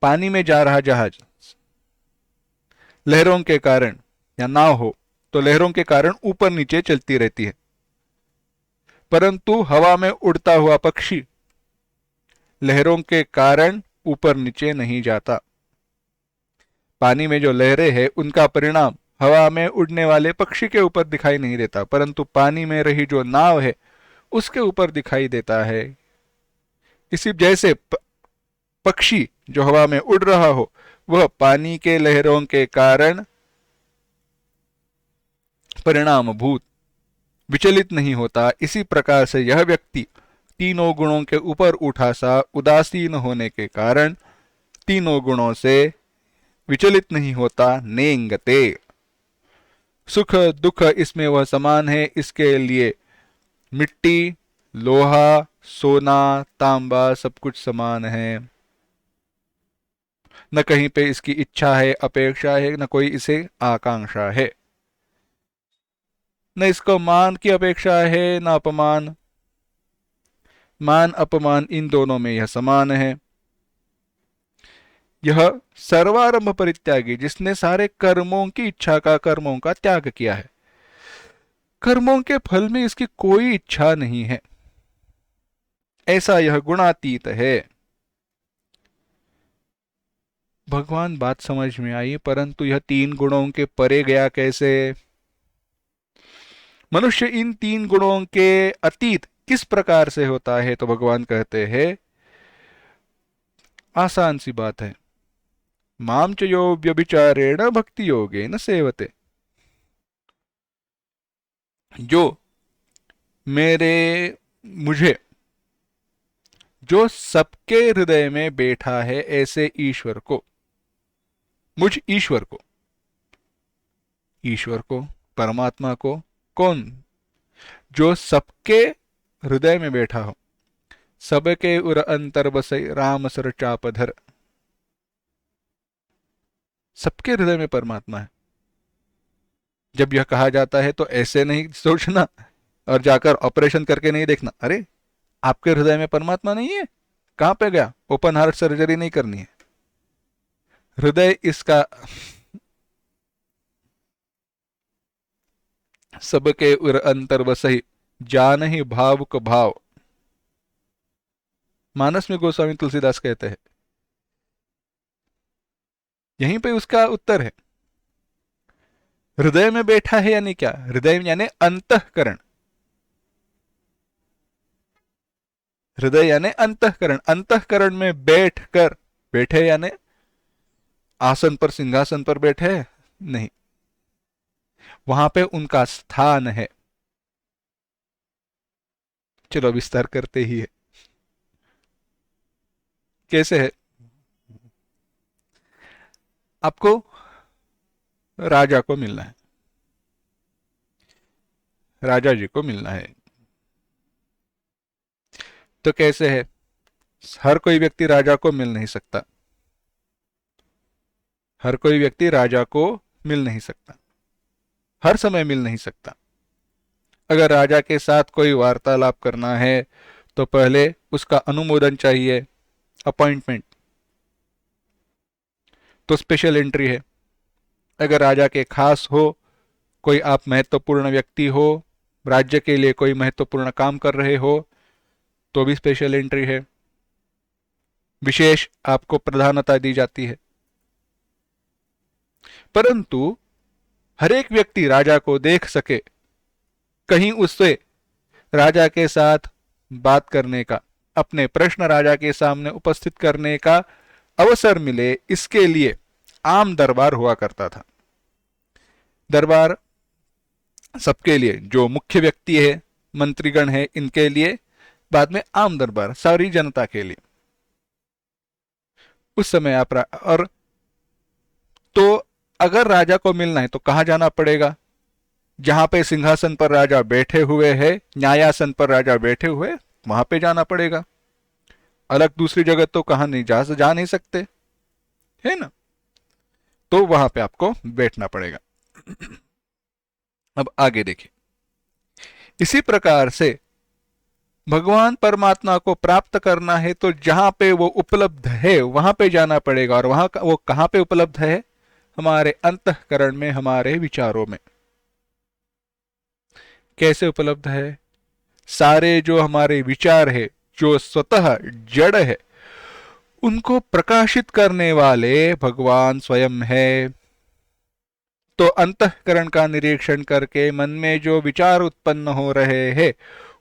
पानी में जा रहा जहाज, लहरों के कारण, या नाव हो तो लहरों के कारण ऊपर नीचे चलती रहती है, परंतु हवा में उड़ता हुआ पक्षी लहरों के कारण ऊपर नीचे नहीं जाता। पानी में जो लहरें हैं, उनका परिणाम हवा में उड़ने वाले पक्षी के ऊपर दिखाई नहीं देता, परंतु पानी में रही जो नाव है उसके ऊपर दिखाई देता है। इसी जैसे पक्षी जो हवा में उड़ रहा हो, वह पानी के लहरों के कारण परिणाम भूत विचलित नहीं होता। इसी प्रकार से यह व्यक्ति तीनों गुणों के ऊपर उठा सा, उदासीन होने के कारण तीनों गुणों से विचलित नहीं होता। नेंगते, सुख दुख इसमें वह समान है, इसके लिए मिट्टी, लोहा, सोना, तांबा सब कुछ समान है। न कहीं पे इसकी इच्छा है, अपेक्षा है, न कोई इसे आकांक्षा है, न इसको मान की अपेक्षा है, न अपमान। मान अपमान इन दोनों में यह समान है। यह सर्वारंभ परित्यागी, जिसने सारे कर्मों की इच्छा का, कर्मों का त्याग किया है। कर्मों के फल में इसकी कोई इच्छा नहीं है, ऐसा यह गुणातीत है। भगवान, बात समझ में आई, परंतु यह 3 गुणों के परे गया कैसे? मनुष्य इन 3 गुणों के अतीत किस प्रकार से होता है? तो भगवान कहते हैं आसान सी बात है, माम च यो व्यभिचारेण भक्ति योगेन सेवते। जो मेरे मुझे जो सबके हृदय में बैठा है ऐसे ईश्वर को, मुझ ईश्वर को, परमात्मा को, कौन? जो सबके हृदय में बैठा हो, सबके उर अंतर बसै राम सर चापधर। सबके हृदय में परमात्मा है। जब यह कहा जाता है तो ऐसे नहीं सोचना और जाकर ऑपरेशन करके नहीं देखना, अरे आपके हृदय में परमात्मा नहीं है, कहां पे गया? ओपन हार्ट सर्जरी नहीं करनी है। हृदय इसका सबके उर अंतर बसही जान ही भाव को भाव, मानस में गोस्वामी तुलसीदास कहते हैं। यहीं पे उसका उत्तर है। हृदय में बैठा है यानी क्या? हृदय यानी अंतःकरण। हृदय यानी अंतःकरण। अंतःकरण में बैठ कर, बैठे यानी आसन पर, सिंहासन पर बैठे नहीं, वहां पे उनका स्थान है। चलो विस्तार करते ही है। कैसे है? आपको राजा को मिलना है, राजा जी को मिलना है, तो कैसे है? हर कोई व्यक्ति राजा को मिल नहीं सकता। हर कोई व्यक्ति राजा को मिल नहीं सकता, हर समय मिल नहीं सकता। अगर राजा के साथ कोई वार्तालाप करना है तो पहले उसका अनुमोदन चाहिए, अपॉइंटमेंट, तो स्पेशल एंट्री है। अगर राजा के खास हो, कोई आप महत्वपूर्ण व्यक्ति हो, राज्य के लिए कोई महत्वपूर्ण काम कर रहे हो, तो भी स्पेशल एंट्री है, विशेष आपको प्रधानता दी जाती है। परंतु हर एक व्यक्ति राजा को देख सके, कहीं उससे राजा के साथ बात करने का, अपने प्रश्न राजा के सामने उपस्थित करने का अवसर मिले, इसके लिए आम दरबार हुआ करता था। दरबार सबके लिए, जो मुख्य व्यक्ति है, मंत्रीगण है, इनके लिए, बाद में आम दरबार सारी जनता के लिए। उस समय आप और तो अगर राजा को मिलना है तो कहां जाना पड़ेगा? जहां पे सिंहासन पर राजा बैठे हुए हैं, न्यायासन पर राजा बैठे हुए, वहां पे जाना पड़ेगा। अलग दूसरी जगह तो कहां नहीं जा नहीं सकते, है ना? तो वहां पे आपको बैठना पड़ेगा। अब आगे देखिए। इसी प्रकार से भगवान परमात्मा को प्राप्त करना है तो जहां पे वो उपलब्ध है वहां पे जाना पड़ेगा। और वहां वो कहां पे उपलब्ध है? हमारे अंतःकरण में, हमारे विचारों में। कैसे उपलब्ध है? सारे जो हमारे विचार है, जो स्वतः जड़ है, उनको प्रकाशित करने वाले भगवान स्वयं है। तो अंतःकरण का निरीक्षण करके मन में जो विचार उत्पन्न हो रहे हैं,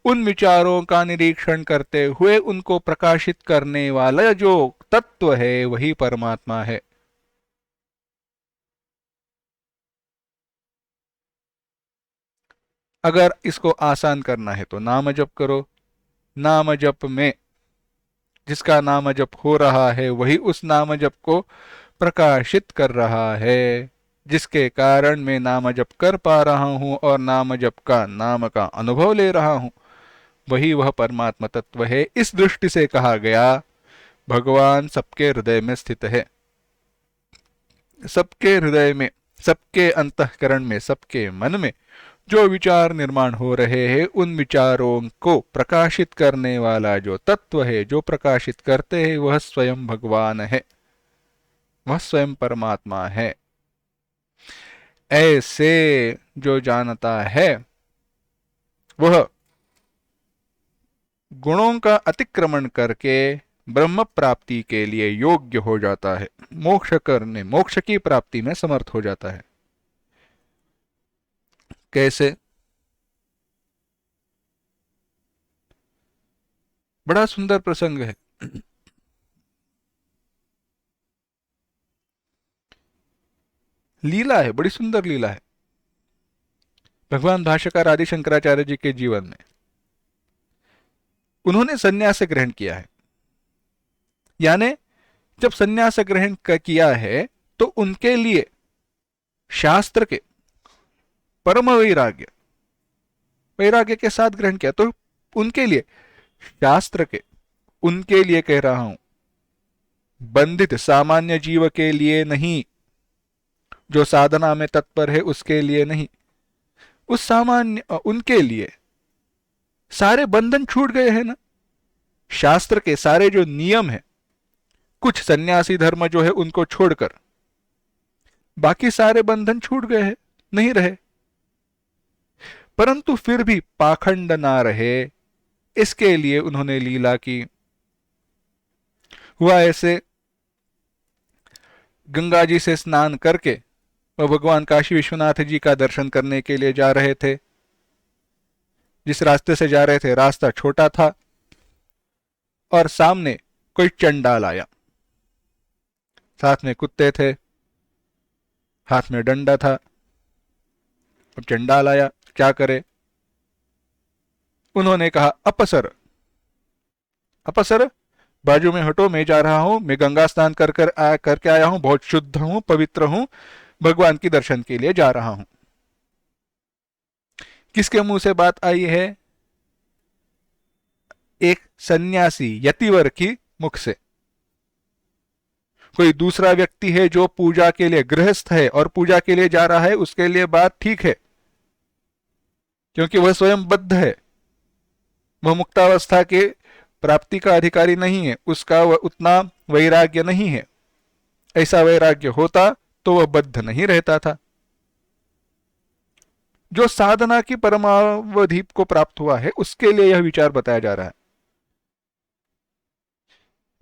उन विचारों का निरीक्षण करते हुए उनको प्रकाशित करने वाला जो तत्व है वही परमात्मा है। अगर इसको आसान करना है तो नाम जप करो। नाम जप में जिसका नाम जप हो रहा है वही उस नाम जप को प्रकाशित कर रहा है, जिसके कारण मैं नाम जप कर पा रहा हूं और नाम जप का, नाम का अनुभव ले रहा हूं, वही वह परमात्मा तत्व है। इस दृष्टि से कहा गया भगवान सबके हृदय में स्थित है। सबके हृदय में, सबके अंतःकरण में, सबके मन में जो विचार निर्माण हो रहे हैं, उन विचारों को प्रकाशित करने वाला जो तत्व है, जो प्रकाशित करते हैं, वह स्वयं भगवान है, वह स्वयं परमात्मा है। ऐसे जो जानता है वह गुणों का अतिक्रमण करके ब्रह्म प्राप्ति के लिए योग्य हो जाता है, मोक्ष की प्राप्ति में समर्थ हो जाता है। कैसे? बड़ा सुंदर प्रसंग है। लीला है, बड़ी सुंदर लीला है भगवान भाष्यकार आदि शंकराचार्य जी के जीवन में। उन्होंने संन्यास ग्रहण किया है, यानी जब संन्यास ग्रहण किया है तो उनके लिए शास्त्र के परम वैराग्य, वैराग्य के साथ ग्रहण किया, तो उनके लिए शास्त्र के, उनके लिए कह रहा हूं, बंधित सामान्य जीव के लिए नहीं, जो साधना में तत्पर है उसके लिए नहीं, उस सामान्य उनके लिए सारे बंधन छूट गए हैं ना। शास्त्र के सारे जो नियम है, कुछ सन्यासी धर्म जो है उनको छोड़कर बाकी सारे बंधन छूट गए हैं, नहीं रहे। परंतु फिर भी पाखंड ना रहे, इसके लिए उन्होंने लीला की। हुआ ऐसे, गंगा जी से स्नान करके वह भगवान काशी विश्वनाथ जी का दर्शन करने के लिए जा रहे थे। जिस रास्ते से जा रहे थे रास्ता छोटा था और सामने कोई चंडाल आया, साथ में कुत्ते थे, हाथ में डंडा था। अब चंडाल आया, क्या करे? उन्होंने कहा, अपसर अपसर, बाजू में हटो, मैं जा रहा हूं, मैं गंगा स्नान करके आया हूं, बहुत शुद्ध हूं, पवित्र हूं, भगवान की दर्शन के लिए जा रहा हूं। किसके मुंह से बात आई है? एक सन्यासी यतिवर की मुख से। कोई दूसरा व्यक्ति है जो पूजा के लिए गृहस्थ है और पूजा के लिए जा रहा है, उसके लिए बात ठीक है, क्योंकि वह स्वयं बद्ध है, वह मुक्तावस्था के प्राप्ति का अधिकारी नहीं है, उसका वह उतना वैराग्य नहीं है। ऐसा वैराग्य होता तो वह बद्ध नहीं रहता था। जो साधना की परमावधि को प्राप्त हुआ है उसके लिए यह विचार बताया जा रहा है।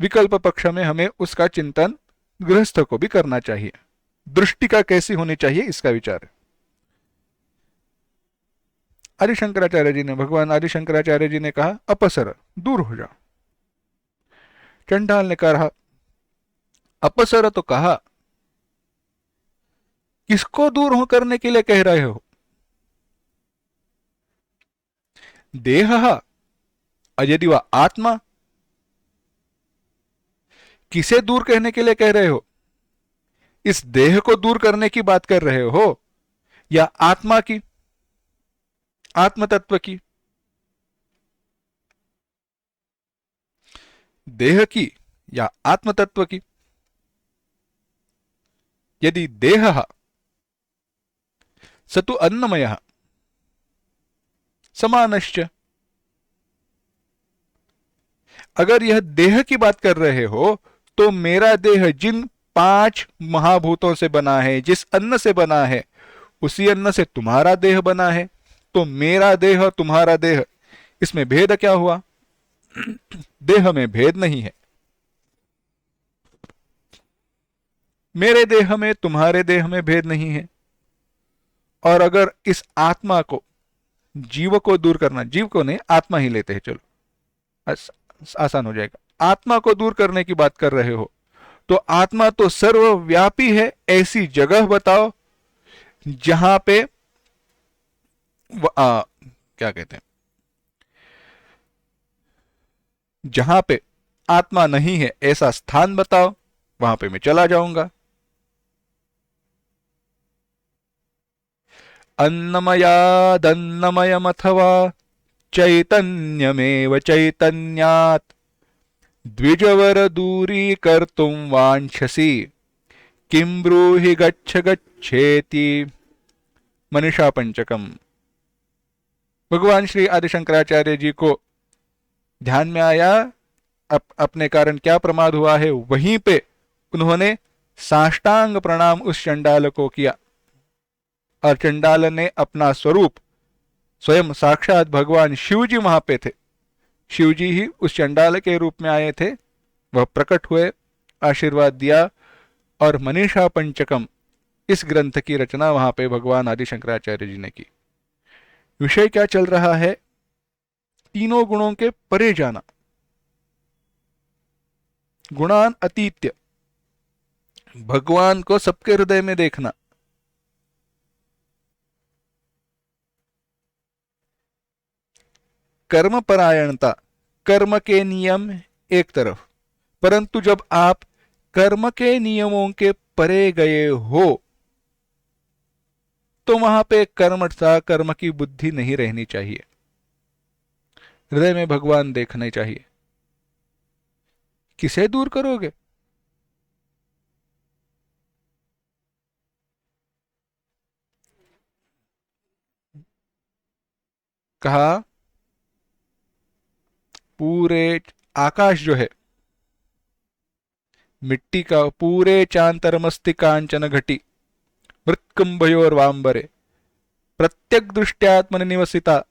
विकल्प पक्ष में हमें उसका चिंतन गृहस्थ को भी करना चाहिए। दृष्टिका कैसी होनी चाहिए, इसका विचार है। आदि शंकराचार्य जी ने, भगवान आदि शंकराचार्य जी ने कहा, अपसर, दूर हो जाओ। चंडाल ने कहा, अपसर तो कहा, किसको दूर हो करने के लिए कह रहे हो? देह यदि वह आत्मा, किसे दूर कहने के लिए कह रहे हो? इस देह को दूर करने की बात कर रहे हो या आत्मा की, आत्म तत्व की? देह की या आत्म तत्व की? यदि देह स तु अन्नमय समानश्च, अगर यह देह की बात कर रहे हो तो मेरा देह जिन 5 महाभूतों से बना है, जिस अन्न से बना है, उसी अन्न से तुम्हारा देह बना है, तो मेरा देह तुम्हारा देह, इसमें भेद क्या हुआ? देह में भेद नहीं है। मेरे देह में तुम्हारे देह में भेद नहीं है। और अगर इस आत्मा को, जीव को दूर करना, जीव को नहीं, आत्मा ही लेते हैं, चलो आसान हो जाएगा, आत्मा को दूर करने की बात कर रहे हो, तो आत्मा तो सर्वव्यापी है। ऐसी जगह बताओ जहां पे क्या कहते हैं, जहां पे आत्मा नहीं है, ऐसा स्थान बताओ, वहां पे मैं चला जाऊंगा। अन्नमयादन्नमयमथवा चैतन्यमेव चैतन्यात् द्विजवर दूरीकर्तुं वाञ्छसि किं ब्रूहि गच्छ गच्छेति। मनीषा पंचकम। भगवान श्री आदि शंकराचार्य जी को ध्यान में आया अपने कारण क्या प्रमाद हुआ है, वहीं पे उन्होंने साष्टांग प्रणाम उस चंडाल को किया, और चंडाल ने अपना स्वरूप, स्वयं साक्षात भगवान शिव जी वहां पे थे, शिव जी ही उस चंडाल के रूप में आए थे, वह प्रकट हुए, आशीर्वाद दिया, और मनीषा पंचकम इस ग्रंथ की रचना वहां पे भगवान आदि शंकराचार्य जी ने की। विषय क्या चल रहा है? तीनों गुणों के परे जाना, गुणान अतीत्य, भगवान को सबके हृदय में देखना। कर्म परायणता, कर्म के नियम एक तरफ, परंतु जब आप कर्म के नियमों के परे गए हो तो वहां पे कर्मठता, कर्म की बुद्धि नहीं रहनी चाहिए। हृदय में भगवान देखने चाहिए। किसे दूर करोगे? कहा पूरे आकाश जो है मिट्टी का, पूरे चांतरमस्ति कांचन घटी मृत्कुंभयोर वांबरे प्रत्यक दृष्ट्यात्मन निवसिता,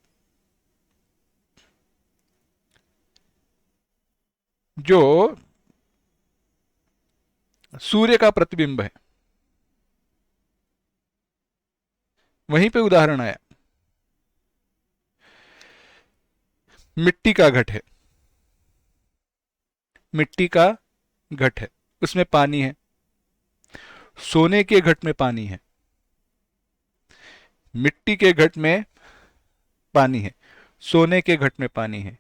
जो सूर्य का प्रतिबिंब है, वहीं पे उदाहरण आया। मिट्टी का घट है, मिट्टी का घट है, उसमें पानी है। सोने के घट में पानी है, मिट्टी के घट में पानी है, सोने के घट में पानी है।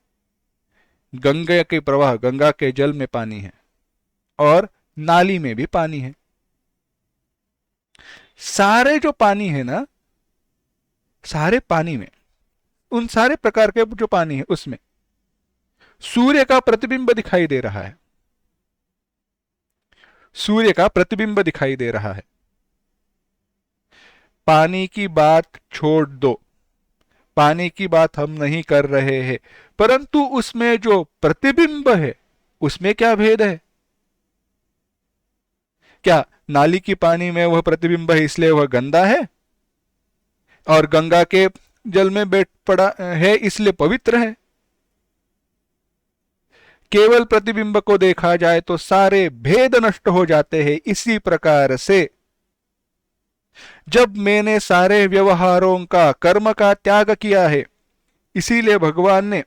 गंगा के प्रवाह, गंगा के जल में पानी है और नाली में भी पानी है। सारे जो पानी है ना, सारे पानी में, उन सारे प्रकार के जो पानी है उसमें सूर्य का प्रतिबिंब दिखाई दे रहा है। सूर्य का प्रतिबिंब दिखाई दे रहा है। पानी की बात छोड़ दो, पानी की बात हम नहीं कर रहे हैं, परंतु उसमें जो प्रतिबिंब है उसमें क्या भेद है? क्या नाली की पानी में वह प्रतिबिंब है इसलिए वह गंदा है, और गंगा के जल में बैठ पड़ा है इसलिए पवित्र है? केवल प्रतिबिंब को देखा जाए तो सारे भेद नष्ट हो जाते हैं। इसी प्रकार से जब मैंने सारे व्यवहारों का, कर्म का त्याग किया है, इसीलिए भगवान ने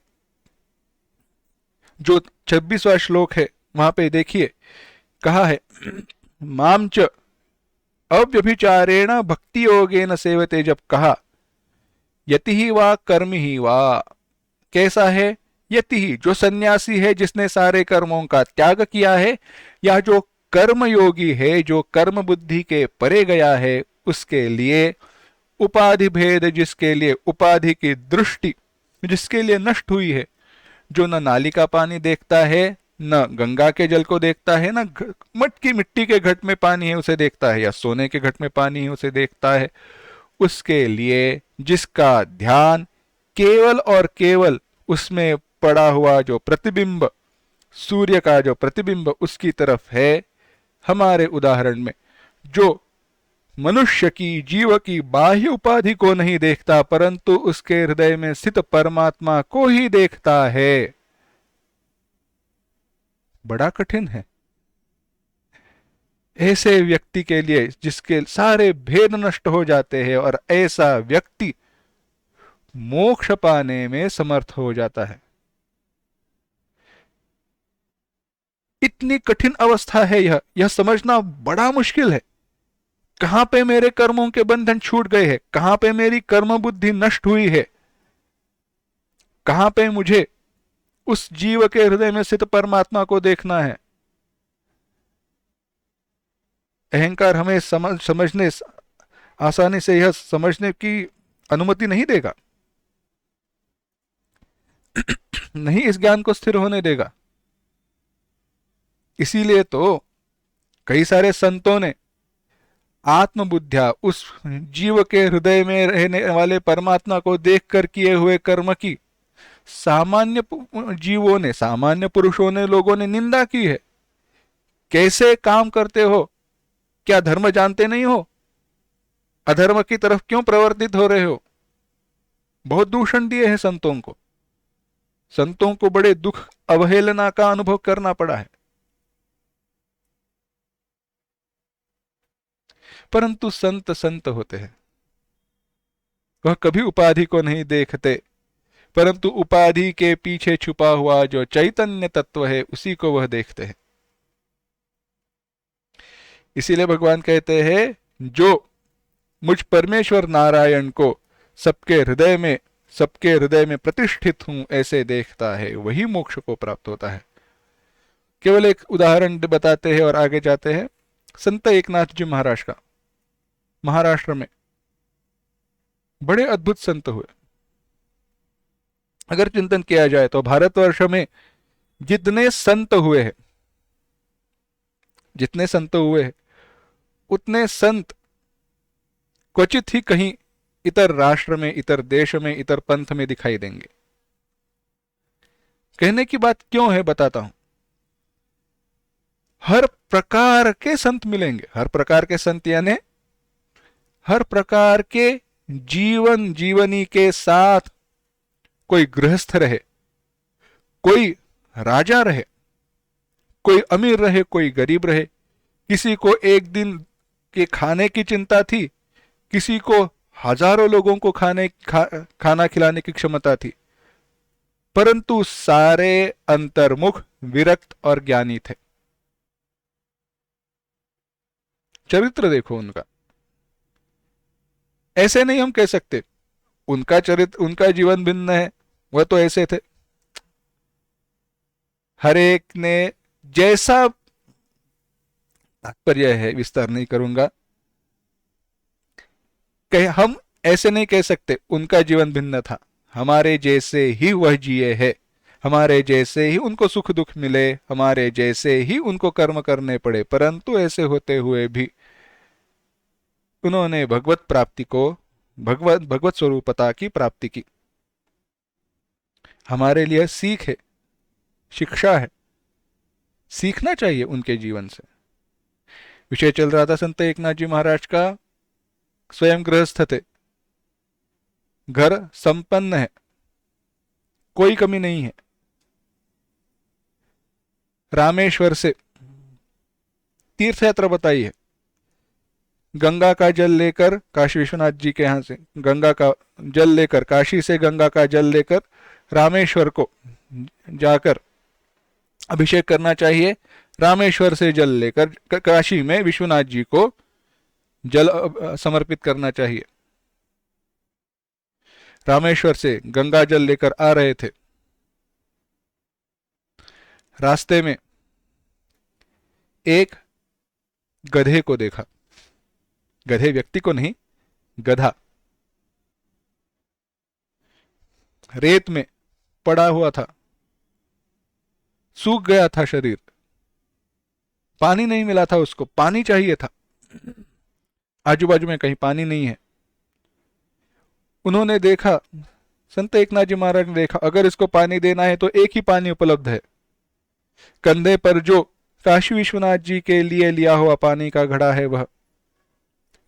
जो 26वां श्लोक है वहां पे देखिए कहा है, मामच अव्यभिचारेण भक्ति योगेन सेवते, जब कहा यति ही वा कर्म ही वा, कैसा है? यति ही, जो सन्यासी है जिसने सारे कर्मों का त्याग किया है, या जो कर्म योगी है, जो कर्म बुद्धि के परे गया है, उसके लिए उपाधि भेद, जिसके लिए उपाधि की दृष्टि जिसके लिए नष्ट हुई है, जो न नाली का पानी देखता है, न गंगा के जल को देखता है, न मटकी मिट्टी के घट में पानी है उसे देखता है, या सोने के घट में पानी है उसे देखता है, उसके लिए जिसका ध्यान केवल और केवल उसमें पड़ा हुआ जो प्रतिबिंब, सूर्य का जो प्रतिबिंब उसकी तरफ है, हमारे उदाहरण में जो मनुष्य की, जीव की बाह्य उपाधि को नहीं देखता, परंतु उसके हृदय में स्थित परमात्मा को ही देखता है, बड़ा कठिन है। ऐसे व्यक्ति के लिए जिसके सारे भेद नष्ट हो जाते हैं, और ऐसा व्यक्ति मोक्ष पाने में समर्थ हो जाता है। इतनी कठिन अवस्था है यह समझना बड़ा मुश्किल है। कहां पे मेरे कर्मों के बंधन छूट गए हैं, कहां पे मेरी कर्म बुद्धि नष्ट हुई है, कहां पे मुझे उस जीव के हृदय में स्थित परमात्मा को देखना है। अहंकार हमें समझने, आसानी से यह समझने की अनुमति नहीं देगा, नहीं इस ज्ञान को स्थिर होने देगा। इसीलिए तो कई सारे संतों ने आत्मबुद्धिया, उस जीव के हृदय में रहने वाले परमात्मा को देखकर किए हुए कर्म की सामान्य जीवों ने, सामान्य पुरुषों ने, लोगों ने निंदा की है। कैसे काम करते हो? क्या धर्म जानते नहीं हो? अधर्म की तरफ क्यों प्रवर्तित हो रहे हो? बहुत दूषण दिए हैं संतों को। संतों को बड़े दुख, अवहेलना का अनुभव करना पड़ा है। परंतु संत संत होते हैं, वह कभी उपाधि को नहीं देखते, परंतु उपाधि के पीछे छुपा हुआ जो चैतन्य तत्व है उसी को वह देखते हैं। इसीलिए भगवान कहते हैं जो मुझ परमेश्वर नारायण को सबके हृदय में प्रतिष्ठित हूं ऐसे देखता है, वही मोक्ष को प्राप्त होता है। केवल एक उदाहरण बताते हैं और आगे जाते हैं। संत एकनाथ जी महाराज का, महाराष्ट्र में बड़े अद्भुत संत हुए। अगर चिंतन किया जाए तो भारतवर्ष में जितने संत हुए हैं, जितने संत हुए हैं, उतने संत क्वचित ही कहीं इतर राष्ट्र में, इतर देश में, इतर पंथ में दिखाई देंगे। कहने की बात क्यों है बताता हूं। हर प्रकार के संत मिलेंगे, हर प्रकार के संत यानी हर प्रकार के जीवन जीवनी के साथ। कोई गृहस्थ रहे, कोई राजा रहे, कोई अमीर रहे, कोई गरीब रहे। किसी को एक दिन के खाने की चिंता थी, किसी को हजारों लोगों को खाना खिलाने की क्षमता थी, परंतु सारे अंतर्मुख, विरक्त और ज्ञानी थे। चरित्र देखो उनका। ऐसे नहीं हम कह सकते उनका चरित्र, उनका जीवन भिन्न है, वह तो ऐसे थे। हर एक ने जैसा, तात्पर्य है, विस्तार नहीं करूंगा, हम ऐसे नहीं कह सकते उनका जीवन भिन्न था, हमारे जैसे ही वह जिए है, हमारे जैसे ही उनको सुख दुख मिले, हमारे जैसे ही उनको कर्म करने पड़े, परंतु ऐसे होते हुए भी उन्होंने भगवत प्राप्ति को, भगवत स्वरूपता की प्राप्ति की। हमारे लिए सीख है, शिक्षा है, सीखना चाहिए उनके जीवन से। विषय चल रहा था संत एकनाथ जी महाराज का। स्वयं गृहस्थ थे, घर संपन्न है, कोई कमी नहीं है। रामेश्वर से तीर्थ यात्रा बताई है, गंगा का जल लेकर, काशी विश्वनाथ जी के यहां से गंगा का जल लेकर, काशी से गंगा का जल लेकर रामेश्वर को जाकर अभिषेक करना चाहिए। रामेश्वर से जल लेकर काशी में विश्वनाथ जी को जल समर्पित करना चाहिए। रामेश्वर से गंगा जल लेकर आ रहे थे, रास्ते में एक गधे को देखा। गधे व्यक्ति को नहीं, गधा रेत में पड़ा हुआ था, सूख गया था शरीर, पानी नहीं मिला था उसको, पानी चाहिए था, आजू बाजू में कहीं पानी नहीं है। उन्होंने देखा, संत एकनाथ जी महाराज ने देखा, अगर इसको पानी देना है तो एक ही पानी उपलब्ध है, कंधे पर जो काशी विश्वनाथ जी के लिए लिया हुआ पानी का घड़ा है वह।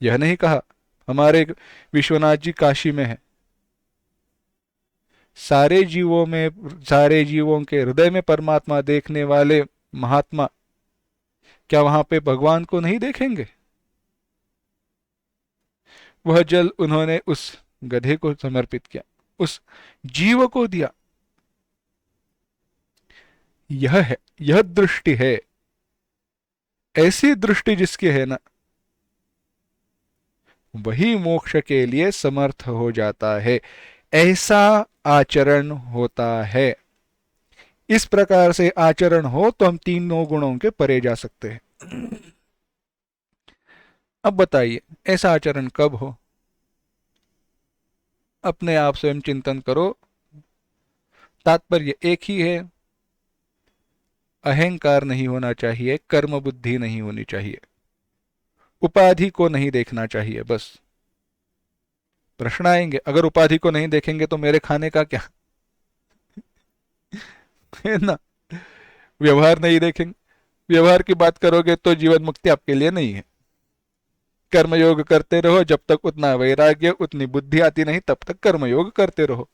यह नहीं कहा हमारे विश्वनाथ जी काशी में है। सारे जीवों में, सारे जीवों के हृदय में परमात्मा देखने वाले महात्मा क्या वहां पे भगवान को नहीं देखेंगे? वह जल उन्होंने उस गधे को समर्पित किया, उस जीव को दिया। यह है, यह दृष्टि है। ऐसी दृष्टि जिसकी है ना, वही मोक्ष के लिए समर्थ हो जाता है। ऐसा आचरण होता है। इस प्रकार से आचरण हो तो हम तीनों गुणों के परे जा सकते हैं। अब बताइए ऐसा आचरण कब हो? अपने आप स्वयं चिंतन करो। तात्पर्य एक ही है, अहंकार नहीं होना चाहिए, कर्म बुद्धि नहीं होनी चाहिए, उपाधि को नहीं देखना चाहिए। बस प्रश्न आएंगे, अगर उपाधि को नहीं देखेंगे तो मेरे खाने का क्या है ना। व्यवहार नहीं देखेंगे, व्यवहार की बात करोगे तो जीवन मुक्ति आपके लिए नहीं है। कर्मयोग करते रहो, जब तक उतना वैराग्य, उतनी बुद्धि आती नहीं तब तक कर्मयोग करते रहो।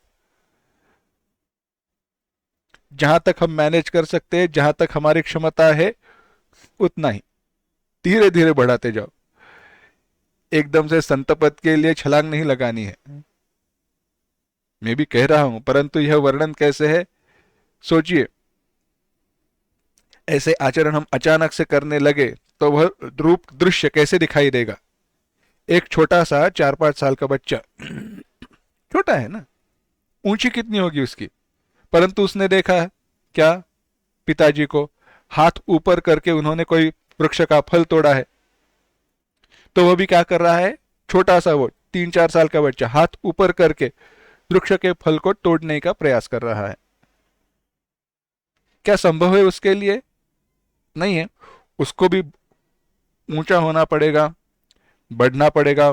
जहां तक हम मैनेज कर सकते हैं, जहां तक हमारी क्षमता है, उतना ही धीरे धीरे बढ़ाते जाओ। एकदम से संत पद के लिए छलांग नहीं लगानी है। मैं भी कह रहा हूं, परंतु यह वर्णन कैसे है सोचिए। ऐसे आचरण हम अचानक से करने लगे तो वह रूप दृश्य कैसे दिखाई देगा। एक छोटा सा 4-5 साल का बच्चा, छोटा है ना, ऊंची कितनी होगी उसकी, परंतु उसने देखा है क्या, पिताजी को हाथ ऊपर करके उन्होंने कोई वृक्ष का फल तोड़ा है, तो वह भी क्या कर रहा है, छोटा सा वो 3-4 साल का बच्चा हाथ ऊपर करके वृक्ष के फल को तोड़ने का प्रयास कर रहा है। क्या संभव है उसके लिए? नहीं है। उसको भी ऊंचा होना पड़ेगा, बढ़ना पड़ेगा,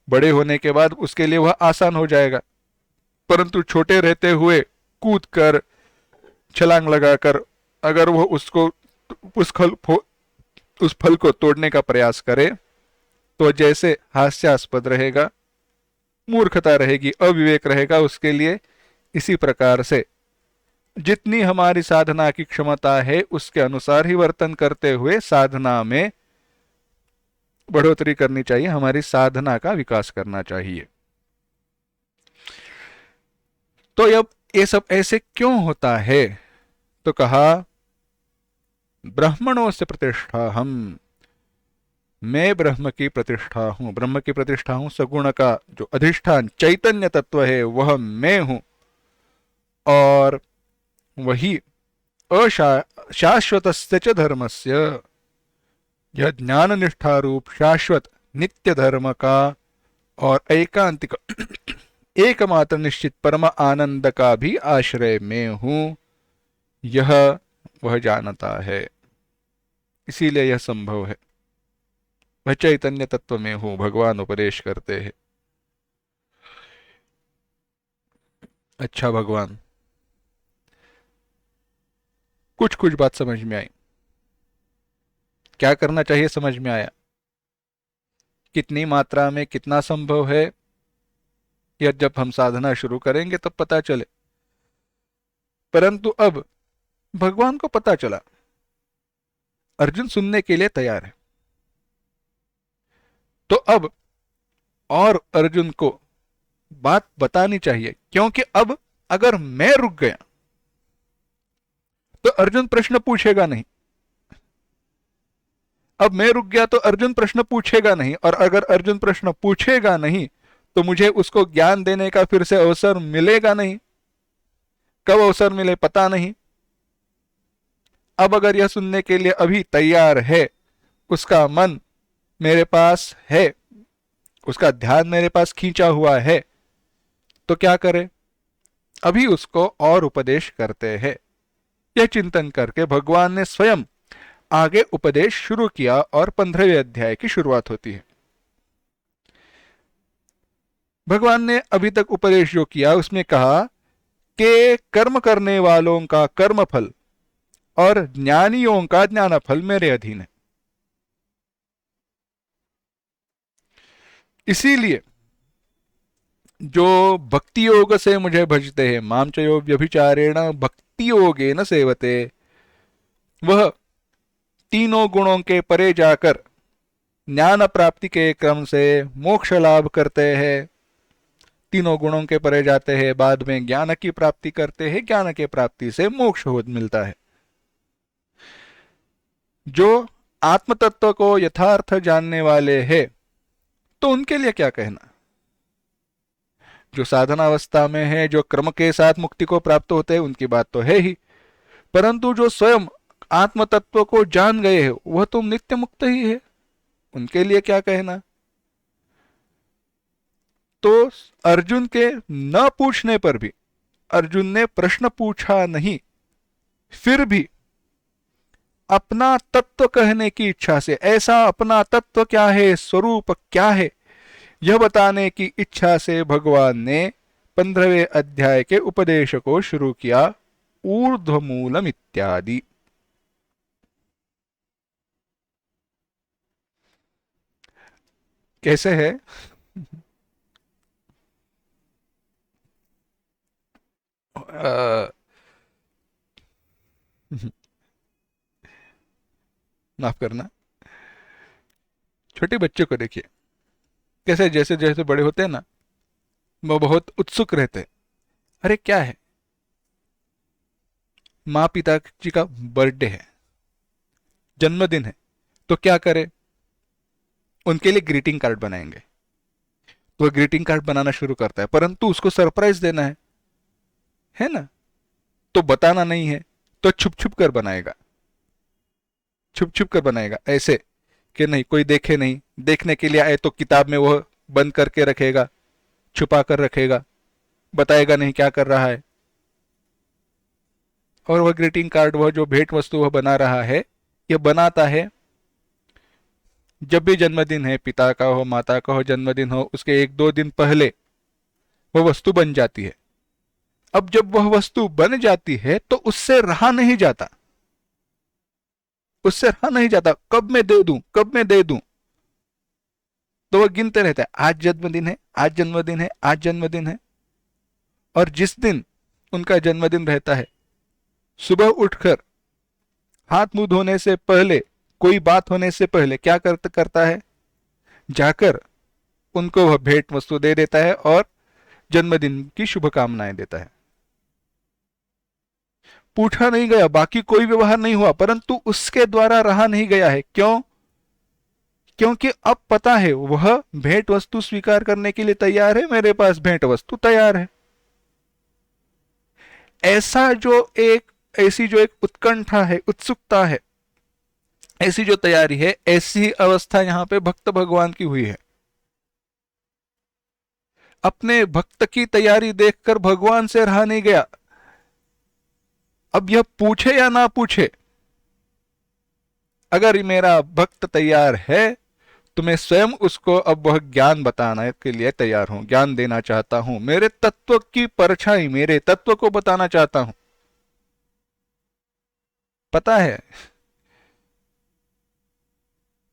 बड़े होने के बाद उसके लिए वह आसान हो जाएगा। परंतु छोटे रहते हुए कूद कर, छलांग लगाकर अगर वह उसको उस फल को तोड़ने का प्रयास करे तो जैसे हास्यास्पद रहेगा, मूर्खता रहेगी, अविवेक रहेगा उसके लिए। इसी प्रकार से जितनी हमारी साधना की क्षमता है उसके अनुसार ही वर्तन करते हुए साधना में बढ़ोतरी करनी चाहिए, हमारी साधना का विकास करना चाहिए। तो अब ये सब ऐसे क्यों होता है? तो कहा ब्राह्मणों से प्रतिष्ठा हम, मैं ब्रह्म की प्रतिष्ठा हूं। ब्रह्म की प्रतिष्ठा हूं, सगुण का जो अधिष्ठान चैतन्य तत्व है वह मैं हूं, और वही शाश्वत च धर्मस्य, यह ज्ञान निष्ठा रूप शाश्वत नित्य धर्म का और एकांतिक एकमात्र निश्चित परम आनंद का भी आश्रय में हूं, यह वह जानता है। इसीलिए यह संभव है। वह चैतन्य तत्व में हूं, भगवान उपदेश करते हैं। अच्छा भगवान, कुछ कुछ बात समझ में आई, क्या करना चाहिए समझ में आया, कितनी मात्रा में कितना संभव है यह जब हम साधना शुरू करेंगे तब पता चले। परंतु अब भगवान को पता चला, अर्जुन सुनने के लिए तैयार है, तो अब और अर्जुन को बात बतानी चाहिए, क्योंकि अब अगर मैं रुक गया तो अर्जुन प्रश्न पूछेगा नहीं। अब मैं रुक गया तो अर्जुन प्रश्न पूछेगा नहीं, और अगर अर्जुन प्रश्न पूछेगा नहीं तो मुझे उसको ज्ञान देने का फिर से अवसर मिलेगा नहीं। कब अवसर मिले पता नहीं। अब अगर यह सुनने के लिए अभी तैयार है, उसका मन मेरे पास है, उसका ध्यान मेरे पास खींचा हुआ है, तो क्या करे, अभी उसको और उपदेश करते हैं। यह चिंतन करके भगवान ने स्वयं आगे उपदेश शुरू किया और 15वें अध्याय की शुरुआत होती है। भगवान ने अभी तक उपदेश जो किया उसमें कहा कि कर्म करने वालों का कर्म फल और ज्ञानियों का ज्ञान फल मेरे अधीन है। इसीलिए जो भक्ति योग से मुझे भजते हैं, माम चयो व्यभिचारेण भक्ति योगेन सेवते, वह तीनों गुणों के परे जाकर ज्ञान प्राप्ति के क्रम से मोक्ष लाभ करते हैं। तीनों गुणों के परे जाते हैं, बाद में ज्ञान की प्राप्ति करते हैं, ज्ञान के प्राप्ति से मोक्ष हो मिलता है। जो आत्म तत्व को यथार्थ जानने वाले हैं तो उनके लिए क्या कहना। जो साधनावस्था में है, जो क्रम के साथ मुक्ति को प्राप्त होते हैं, उनकी बात तो है ही, परंतु जो स्वयं आत्म तत्व को जान गए हैं वह तो नित्य मुक्त ही है, उनके लिए क्या कहना। तो अर्जुन के न पूछने पर भी, अर्जुन ने प्रश्न पूछा नहीं, फिर भी अपना तत्व कहने की इच्छा से, ऐसा अपना तत्व क्या है, स्वरूप क्या है, यह बताने की इच्छा से भगवान ने 15वें अध्याय के उपदेश को शुरू किया, ऊर्ध्वमूलम इत्यादि। कैसे है? माफ करना, छोटे बच्चे को देखिए कैसे जैसे जैसे बड़े होते हैं ना, वो बहुत उत्सुक रहते हैं। अरे क्या है, माँ पिता जी का बर्थडे है, जन्मदिन है, तो क्या करें, उनके लिए ग्रीटिंग कार्ड बनाएंगे। तो वह ग्रीटिंग कार्ड बनाना शुरू करता है, परंतु उसको सरप्राइज देना है ना, तो बताना नहीं है, तो छुप छुप कर बनाएगा। छुप छुप कर बनाएगा ऐसे कि नहीं कोई देखे नहीं, देखने के लिए आए तो किताब में वह बंद करके रखेगा, छुपा कर रखेगा, बताएगा नहीं क्या कर रहा है। और वह ग्रीटिंग कार्ड, वह जो भेंट वस्तु वह बना रहा है, यह बनाता है जब भी जन्मदिन है, पिता का हो माता का हो जन्मदिन हो, उसके 1-2 दिन पहले वह वस्तु बन जाती है। अब जब वह वस्तु बन जाती है तो उससे रहा नहीं जाता, उससे रहा नहीं जाता, कब मैं दे दूं, कब मैं दे दूं। तो वह गिनते रहता है, आज जन्मदिन है, आज जन्मदिन है, आज जन्मदिन है। और जिस दिन उनका जन्मदिन रहता है, सुबह उठकर हाथ मुंह धोने से पहले, कोई बात होने से पहले क्या करता है, जाकर उनको वह भेंट वस्तु दे देता है और जन्मदिन की शुभकामनाएं देता है। पूछा नहीं गया, बाकी कोई व्यवहार नहीं हुआ, परंतु उसके द्वारा रहा नहीं गया है। क्यों? क्योंकि अब पता है वह भेंट वस्तु स्वीकार करने के लिए तैयार है, मेरे पास भेंट वस्तु तैयार है। ऐसी जो एक उत्कंठा है, उत्सुकता है, ऐसी जो तैयारी है, ऐसी अवस्था यहां पे भक्त भगवान की हुई है। अपने भक्त की तैयारी देखकर भगवान से रहा नहीं गया। अब यह पूछे या ना पूछे, अगर मेरा भक्त तैयार है तो मैं स्वयं उसको अब वह ज्ञान बताने के लिए तैयार हूं, ज्ञान देना चाहता हूं, मेरे तत्व की परछाई, मेरे तत्व को बताना चाहता हूं। पता है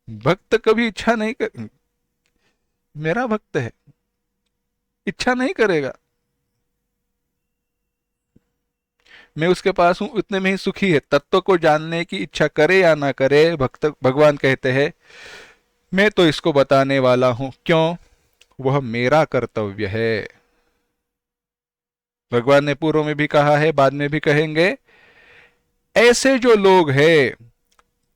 भक्त कभी इच्छा नहीं कर, मेरा भक्त है, इच्छा नहीं करेगा, मैं उसके पास हूं, उतने में ही सुखी है। तत्व को जानने की इच्छा करे या ना करे, भक्त भगवान कहते हैं मैं तो इसको बताने वाला हूं। क्यों? वह मेरा कर्तव्य है। भगवान ने पूर्व में भी कहा है, बाद में भी कहेंगे, ऐसे जो लोग हैं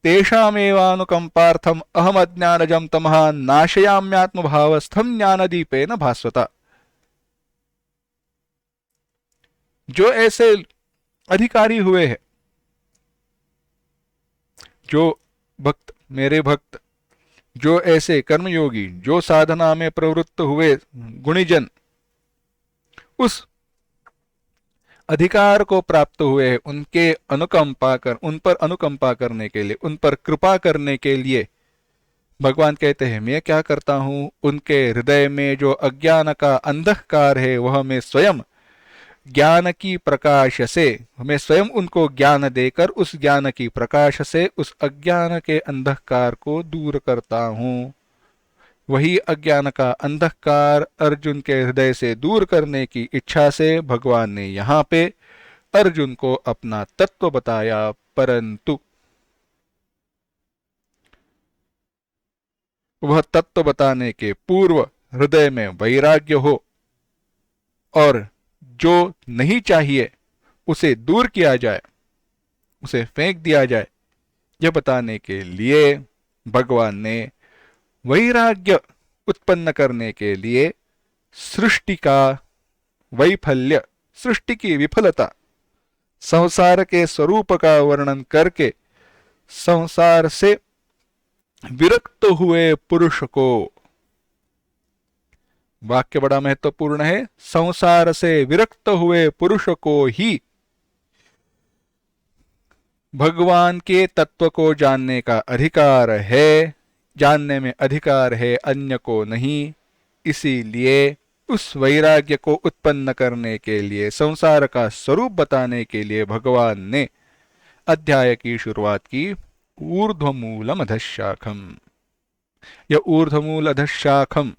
तेषामेवानुकंपार्थम अहम अज्ञानजम तमः नाशयाम्यात्म भावस्थम ज्ञानदीपेन भास्वता। जो ऐसे अधिकारी हुए हैं, जो भक्त, मेरे भक्त, जो ऐसे कर्मयोगी, जो साधना में प्रवृत्त हुए गुणीजन, उस अधिकार को प्राप्त हुए हैं, उन पर अनुकंपा करने के लिए, उन पर कृपा करने के लिए भगवान कहते हैं मैं क्या करता हूं, उनके हृदय में जो अज्ञान का अंधकार है वह मैं स्वयं ज्ञान की प्रकाश से, मैं स्वयं उनको ज्ञान देकर उस ज्ञान की प्रकाश से उस अज्ञान के अंधकार को दूर करता हूं। वही अज्ञान का अंधकार अर्जुन के हृदय से दूर करने की इच्छा से भगवान ने यहाँ पे अर्जुन को अपना तत्व बताया। परंतु वह तत्व बताने के पूर्व हृदय में वैराग्य हो और जो नहीं चाहिए उसे दूर किया जाए, उसे फेंक दिया जाए, यह बताने के लिए भगवान ने वैराग्य उत्पन्न करने के लिए सृष्टि का वैफल्य, सृष्टि की विफलता, संसार के स्वरूप का वर्णन करके संसार से विरक्त हुए पुरुष को, वाक्य बड़ा महत्वपूर्ण है, संसार से विरक्त हुए पुरुष को ही भगवान के तत्व को जानने का अधिकार है, जानने में अधिकार है, अन्य को नहीं। इसीलिए उस वैराग्य को उत्पन्न करने के लिए, संसार का स्वरूप बताने के लिए भगवान ने अध्याय की शुरुआत की ऊर्ध्वमूलम अधशाखम। यह ऊर्ध्वमूल अधशाखम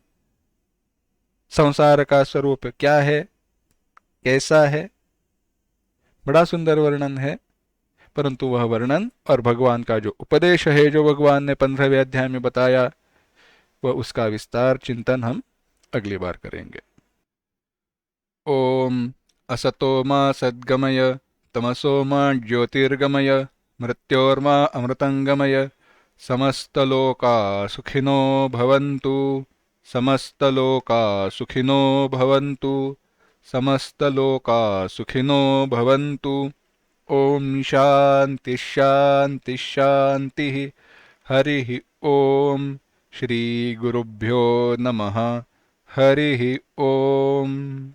संसार का स्वरूप क्या है, कैसा है, बड़ा सुंदर वर्णन है। परंतु वह वर्णन और भगवान का जो उपदेश है, जो भगवान ने 15वें अध्याय में बताया, वह उसका विस्तार चिंतन हम अगली बार करेंगे। ओम असतो मा सद्गमय तमसो मा ज्योतिर्गमय मृत्योर्मा अमृतंगमय समस्तलोका सुखिनो भवन्तु, समस्तलोका सुखिनो भवन्तु, समस्तलोका सुखिनो भवन्तु। ओम शांति शांति शांति। हरि ओम। श्री गुरुभ्यो नमः। हरि ओम।